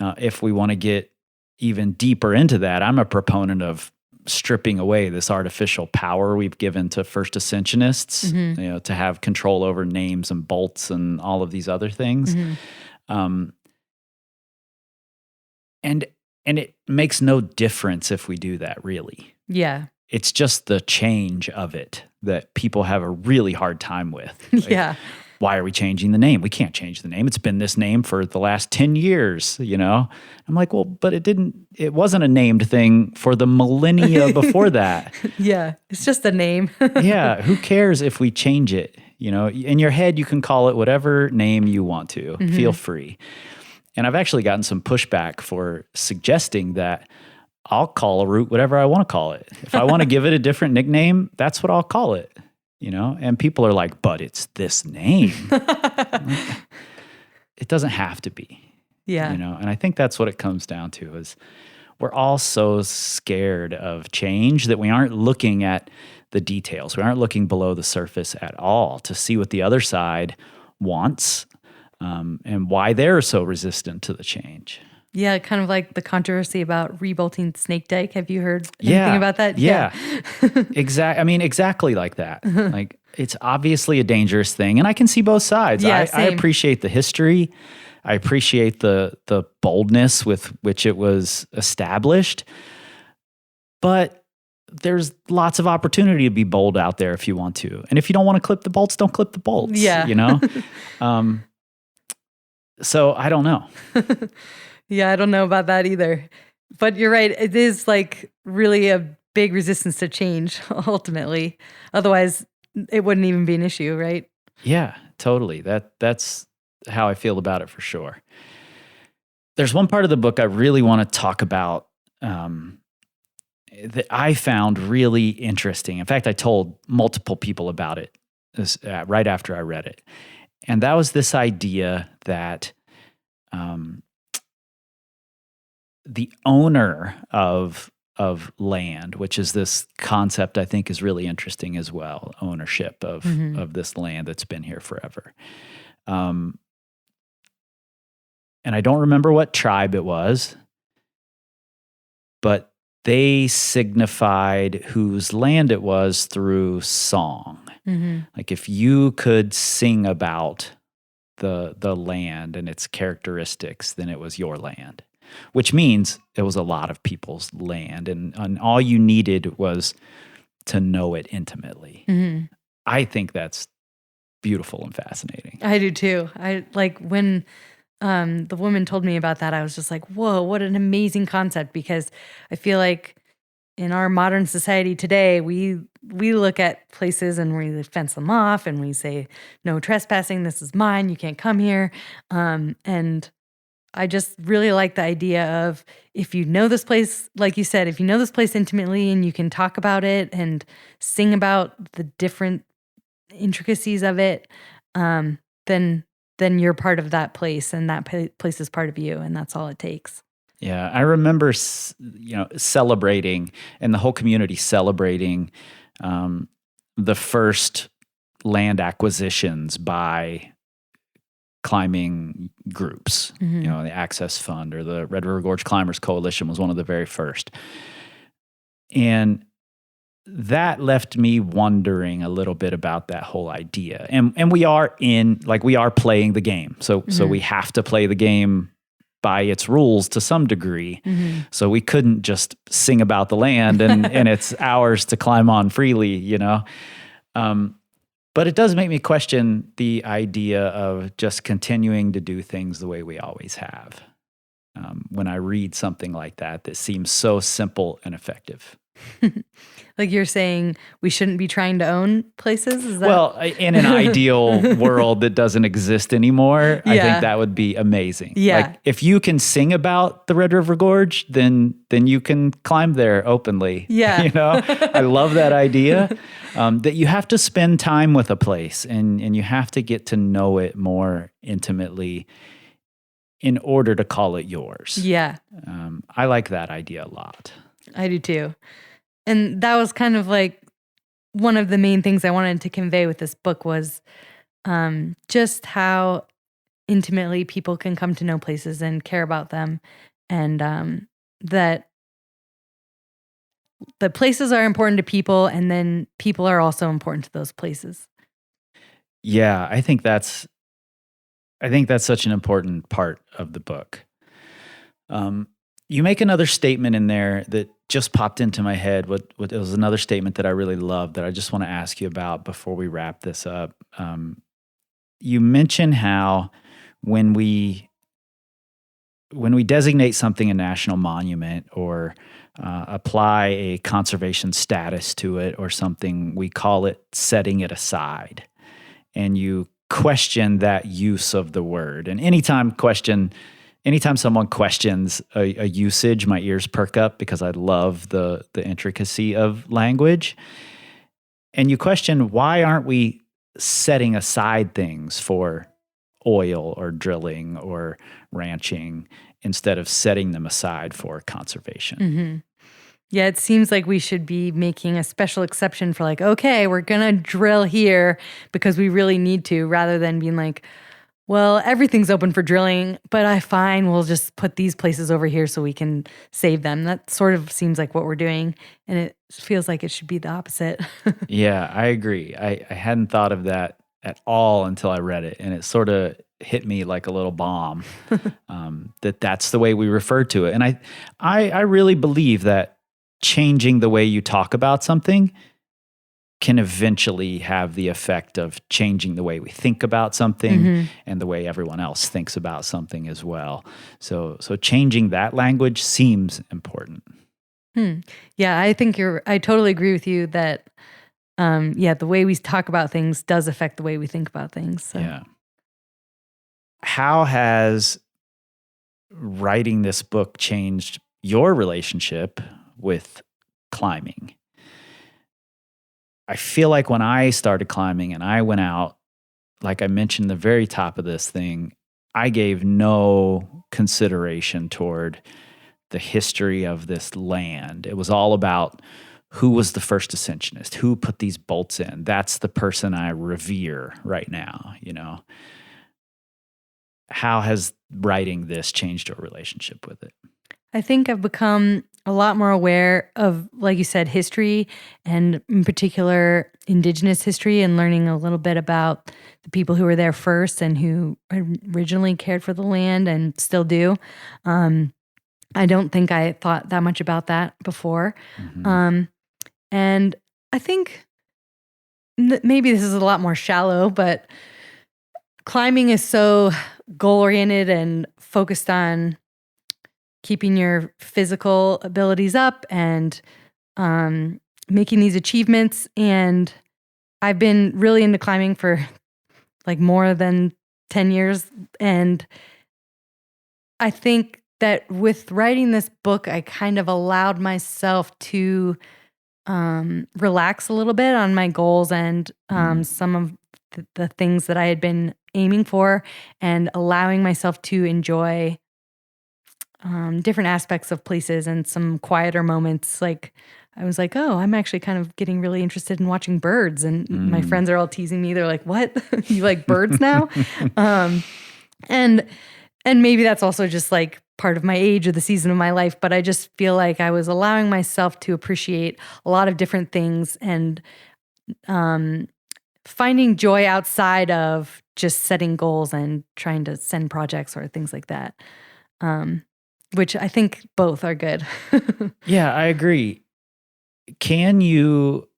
Speaker 3: if we want to get even deeper into that, I'm a proponent of stripping away this artificial power we've given to first ascensionists, to have control over names and bolts and all of these other things. And it makes no difference if we do that, really.
Speaker 2: Yeah.
Speaker 3: It's just the change of it that people have a really hard time with. Like, why are we changing the name? We can't change the name. It's been this name for the last 10 years, I'm like, well, but it wasn't a named thing for the millennia before that.
Speaker 2: Yeah. It's just a name.
Speaker 3: Yeah. Who cares if we change it? In your head, you can call it whatever name you want to. Feel free. And I've actually gotten some pushback for suggesting that I'll call a route whatever I want to call it. If I want to give it a different nickname, that's what I'll call it. And people are like, but it's this name. It doesn't have to be.
Speaker 2: Yeah.
Speaker 3: And I think that's what it comes down to is we're all so scared of change that we aren't looking at the details. We aren't looking below the surface at all to see what the other side wants. And why they're so resistant to the change.
Speaker 2: Yeah, kind of like the controversy about rebolting Snake Dike. Have you heard anything about that?
Speaker 3: Yeah. Exactly like that. Like, it's obviously a dangerous thing, and I can see both sides.
Speaker 2: Yeah,
Speaker 3: I appreciate the history. I appreciate the boldness with which it was established. But there's lots of opportunity to be bold out there if you want to. And if you don't want to clip the bolts, don't clip the bolts.
Speaker 2: Yeah.
Speaker 3: So I don't know.
Speaker 2: Yeah, I don't know about that either. But you're right. It is like really a big resistance to change ultimately. Otherwise, it wouldn't even be an issue, right?
Speaker 3: Yeah, totally. That's how I feel about it for sure. There's one part of the book I really want to talk about that I found really interesting. In fact, I told multiple people about it right after I read it. And that was this idea that the owner of land, which is this concept I think is really interesting as well, ownership of this land that's been here forever. And I don't remember what tribe it was, but they signified whose land it was through song. Like if you could sing about the land and its characteristics, then it was your land, which means it was a lot of people's land, and all you needed was to know it intimately. I think that's beautiful and fascinating.
Speaker 2: I do too. I like when the woman told me about that, I was just like, whoa, what an amazing concept, because I feel like in our modern society today, we look at places and we fence them off and we say, no trespassing, this is mine, you can't come here. And I just really like the idea of, if you know this place, like you said, if you know this place intimately and you can talk about it and sing about the different intricacies of it, then you're part of that place, and that place is part of you, and that's all it takes.
Speaker 3: Yeah, I remember, celebrating, and the whole community celebrating the first land acquisitions by climbing groups. The Access Fund or the Red River Gorge Climbers Coalition was one of the very first. And that left me wondering a little bit about that whole idea. And we are playing the game. So we have to play the game by its rules to some degree. So we couldn't just sing about the land and it's ours to climb on freely, But it does make me question the idea of just continuing to do things the way we always have. When I read something like that seems so simple and effective.
Speaker 2: Like you're saying we shouldn't be trying to own places? Is that?
Speaker 3: Well, in an ideal world that doesn't exist anymore, I
Speaker 2: Yeah.
Speaker 3: think that would be amazing.
Speaker 2: Yeah.
Speaker 3: Like if you can sing about the Red River Gorge, then you can climb there openly.
Speaker 2: Yeah.
Speaker 3: You know, I love that idea. That you have to spend time with a place and you have to get to know it more intimately in order to call it yours.
Speaker 2: Yeah.
Speaker 3: I like that idea a lot.
Speaker 2: I do too. And that was kind of like one of the main things I wanted to convey with this book was just how intimately people can come to know places and care about them. And that the places are important to people, and then people are also important to those places.
Speaker 3: Yeah, I think that's such an important part of the book. You make another statement in there that just popped into my head. What it was another statement that I really loved that I just want to ask you about before we wrap this up. You mention how when we designate something a national monument or apply a conservation status to it or something, we call it setting it aside. And you question that use of the word. And anytime someone questions a usage, my ears perk up because I love the intricacy of language. And you question, why aren't we setting aside things for oil or drilling or ranching instead of setting them aside for conservation?
Speaker 2: Mm-hmm. Yeah, it seems like we should be making a special exception for like, okay, we're going to drill here because we really need to, rather than being like, well, everything's open for drilling, but we'll just put these places over here so we can save them. That sort of seems like what we're doing, and it feels like it should be the opposite.
Speaker 3: Yeah, I agree. I hadn't thought of that at all until I read it, and it sort of hit me like a little bomb that's the way we refer to it. And I really believe that changing the way you talk about something can eventually have the effect of changing the way we think about something and the way everyone else thinks about something as well. So changing that language seems important.
Speaker 2: Yeah, I totally agree with you that, the way we talk about things does affect the way we think about things. So.
Speaker 3: Yeah. How has writing this book changed your relationship with climbing? I feel like when I started climbing and I went out, like I mentioned the very top of this thing, I gave no consideration toward the history of this land. It was all about who was the first ascensionist, who put these bolts in. That's the person I revere right now, you know. How has writing this changed your relationship with it?
Speaker 2: I think I've become a lot more aware of, like you said, history, and in particular, indigenous history, and learning a little bit about the people who were there first and who originally cared for the land and still do. I don't think I thought that much about that before. And I think maybe this is a lot more shallow, but climbing is so goal-oriented and focused on keeping your physical abilities up and making these achievements. And I've been really into climbing for like more than 10 years. And I think that with writing this book, I kind of allowed myself to relax a little bit on my goals and some of the things that I had been aiming for, and allowing myself to enjoy different aspects of places and some quieter moments. Like I was like, oh, I'm actually kind of getting really interested in watching birds. And my friends are all teasing me. They're like, what? You like birds now? And maybe that's also just like part of my age or the season of my life. But I just feel like I was allowing myself to appreciate a lot of different things and finding joy outside of just setting goals and trying to send projects or things like that. Which I think both are good.
Speaker 3: Yeah, I agree. Can you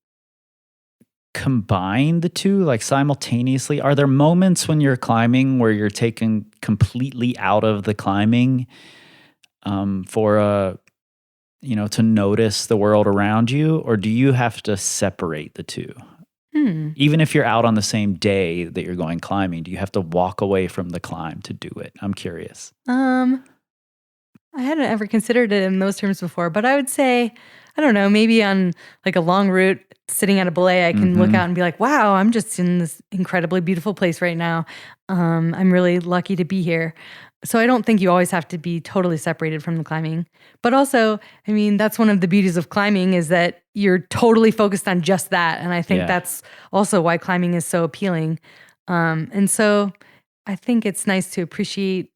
Speaker 3: combine the two like simultaneously? Are there moments when you're climbing where you're taken completely out of the climbing for to notice the world around you, or do you have to separate the two? Even if you're out on the same day that you're going climbing, do you have to walk away from the climb to do it? I'm curious.
Speaker 2: I hadn't ever considered it in those terms before, but I would say, I don't know, maybe on like a long route, sitting at a belay, I can look out and be like, wow, I'm just in this incredibly beautiful place right now. I'm really lucky to be here. So I don't think you always have to be totally separated from the climbing. But also, I mean, that's one of the beauties of climbing is that you're totally focused on just that. And I think that's also why climbing is so appealing. And so I think it's nice to appreciate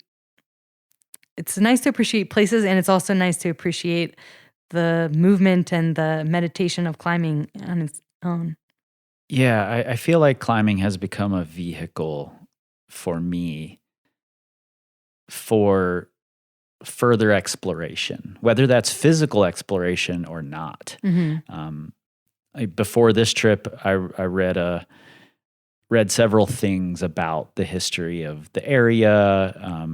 Speaker 2: places, and it's also nice to appreciate the movement and the meditation of climbing on its own.
Speaker 3: Yeah, I feel like climbing has become a vehicle for me for further exploration, whether that's physical exploration or not. Before this trip, I read several things about the history of the area,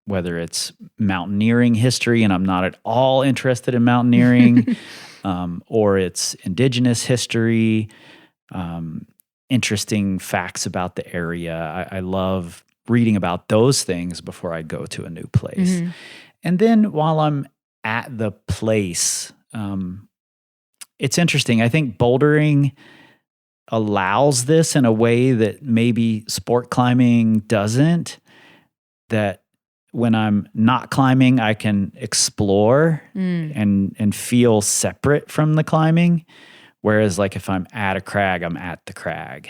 Speaker 3: whether it's mountaineering history, and I'm not at all interested in mountaineering, or it's indigenous history, interesting facts about the area. I love reading about those things before I go to a new place. And then while I'm at the place, it's interesting. I think bouldering allows this in a way that maybe sport climbing doesn't, that when I'm not climbing, I can explore and feel separate from the climbing. Whereas like if I'm at a crag, I'm at the crag,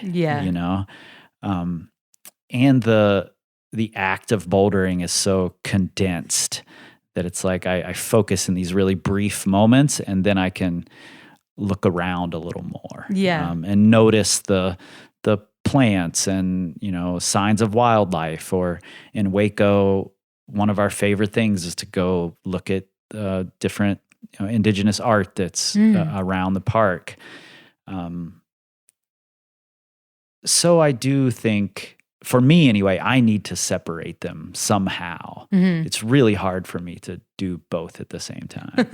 Speaker 3: and the act of bouldering is so condensed that it's like I focus in these really brief moments, and then I can look around a little more, and notice the plants and signs of wildlife. Or in Waco, one of our favorite things is to go look at different indigenous art that's around the park. So I do think, for me anyway, I need to separate them somehow. It's really hard for me to do both at the same time.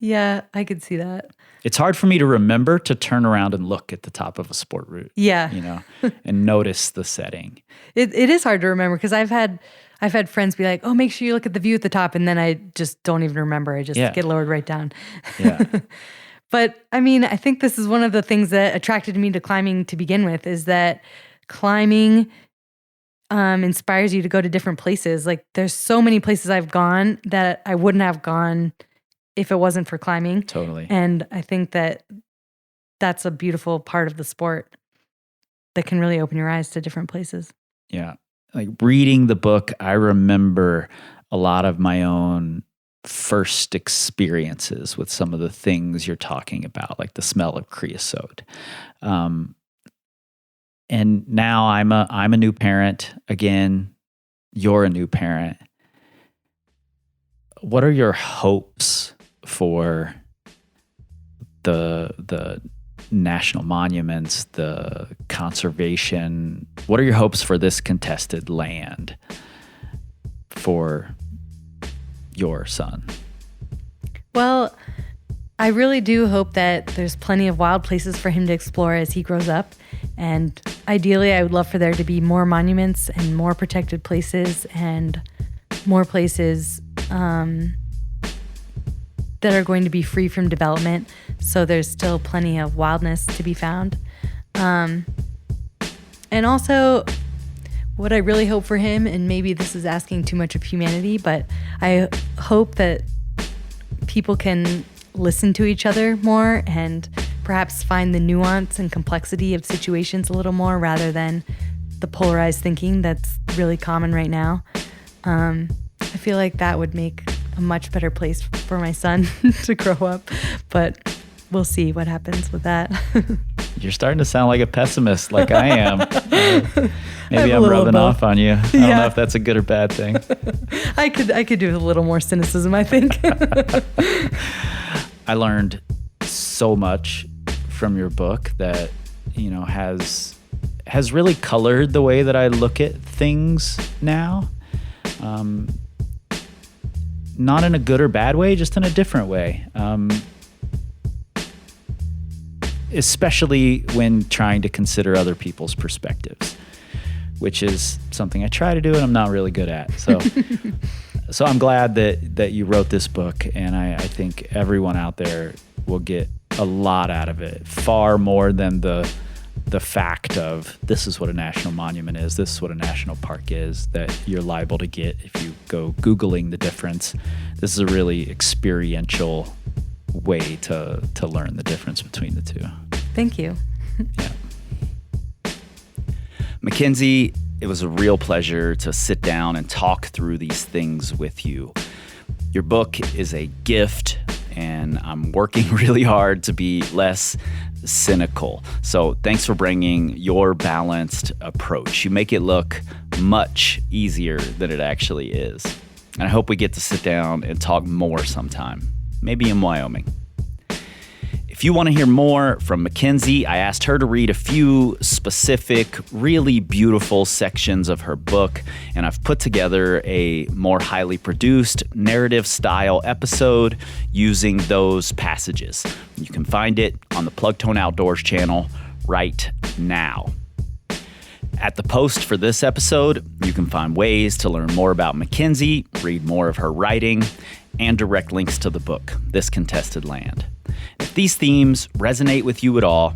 Speaker 2: Yeah, I could see that.
Speaker 3: It's hard for me to remember to turn around and look at the top of a sport route.
Speaker 2: Yeah.
Speaker 3: And notice the setting.
Speaker 2: It is hard to remember because I've had friends be like, oh, make sure you look at the view at the top. And then I just don't even remember. I just get lowered right down.
Speaker 3: Yeah.
Speaker 2: But I mean, I think this is one of the things that attracted me to climbing to begin with, is that climbing inspires you to go to different places. Like there's so many places I've gone that I wouldn't have gone if it wasn't for climbing.
Speaker 3: Totally.
Speaker 2: And I think that that's a beautiful part of the sport that can really open your eyes to different places.
Speaker 3: Yeah. Like reading the book, I remember a lot of my own first experiences with some of the things you're talking about, like the smell of creosote. And now I'm a new parent. Again, you're a new parent. What are your hopes for the national monuments, the conservation? What are your hopes for this contested land for your son?
Speaker 2: Well, I really do hope that there's plenty of wild places for him to explore as he grows up. And ideally, I would love for there to be more monuments and more protected places and more places that are going to be free from development. So there's still plenty of wildness to be found. And also, what I really hope for him, and maybe this is asking too much of humanity, but I hope that people can listen to each other more and perhaps find the nuance and complexity of situations a little more rather than the polarized thinking that's really common right now. I feel like that would make a much better place for my son to grow up, but we'll see what happens with that.
Speaker 3: You're starting to sound like a pessimist, like I am. Maybe I'm rubbing off on you. I don't know if that's a good or bad thing.
Speaker 2: I could do with a little more cynicism, I think.
Speaker 3: I learned so much from your book that has really colored the way that I look at things now. Not in a good or bad way, just in a different way. Especially when trying to consider other people's perspectives, which is something I try to do and I'm not really good at. So so I'm glad that you wrote this book, and I think everyone out there will get a lot out of it, far more than the fact of this is what a national monument is, this is what a national park is, that you're liable to get if you go Googling the difference. This is a really experiential way to learn the difference between the two.
Speaker 2: Thank you.
Speaker 3: Yeah. McKenzie, it was a real pleasure to sit down and talk through these things with you. Your book is a gift, and I'm working really hard to be less cynical. So thanks for bringing your balanced approach. You make it look much easier than it actually is. And I hope we get to sit down and talk more sometime, maybe in Wyoming. If you want to hear more from McKenzie, I asked her to read a few specific, really beautiful sections of her book, and I've put together a more highly produced narrative-style episode using those passages. You can find it on the Plugtone Outdoors channel right now. At the post for this episode, you can find ways to learn more about McKenzie, read more of her writing, and direct links to the book, This Contested Land. If these themes resonate with you at all,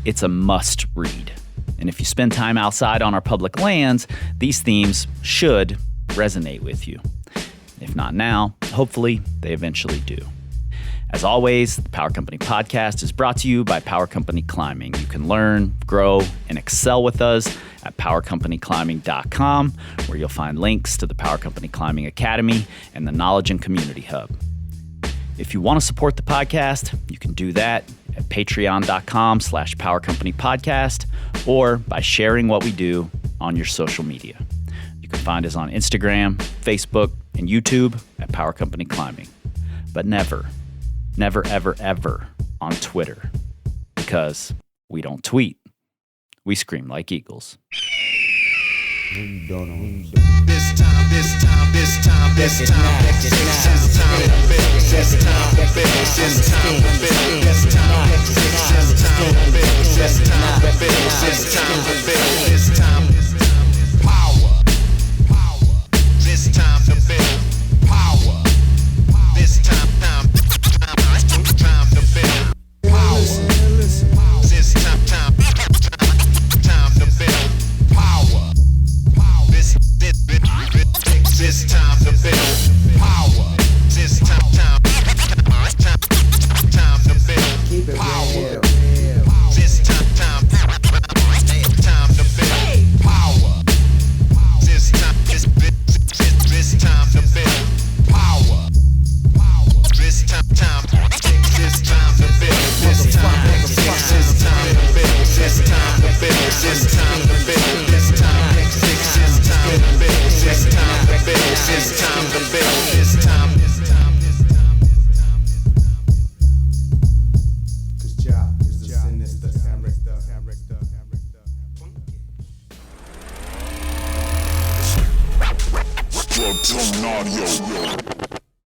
Speaker 3: it's a must read. And if you spend time outside on our public lands, these themes should resonate with you. If not now, hopefully they eventually do. As always, the Power Company Podcast is brought to you by Power Company Climbing. You can learn, grow, and excel with us at powercompanyclimbing.com, where you'll find links to the Power Company Climbing Academy and the Knowledge and Community Hub. If you want to support the podcast, you can do that at patreon.com/powercompanypodcast or by sharing what we do on your social media. You can find us on Instagram, Facebook, and YouTube at Power Company Climbing. But never, ever, ever on Twitter, because we don't tweet. We scream like eagles.
Speaker 1: You don't know.
Speaker 4: This time, this time, this time, this time, this time, this time, this time, this time, this time, power, this time to build power, this time to build power, this time to build power. This time to build power. This time to build power. This time to build power. This time to build power. This time to build. This time to build. This time to build. This time to build. This time to build. This time to build. This time. Cause Jah is the sinister character.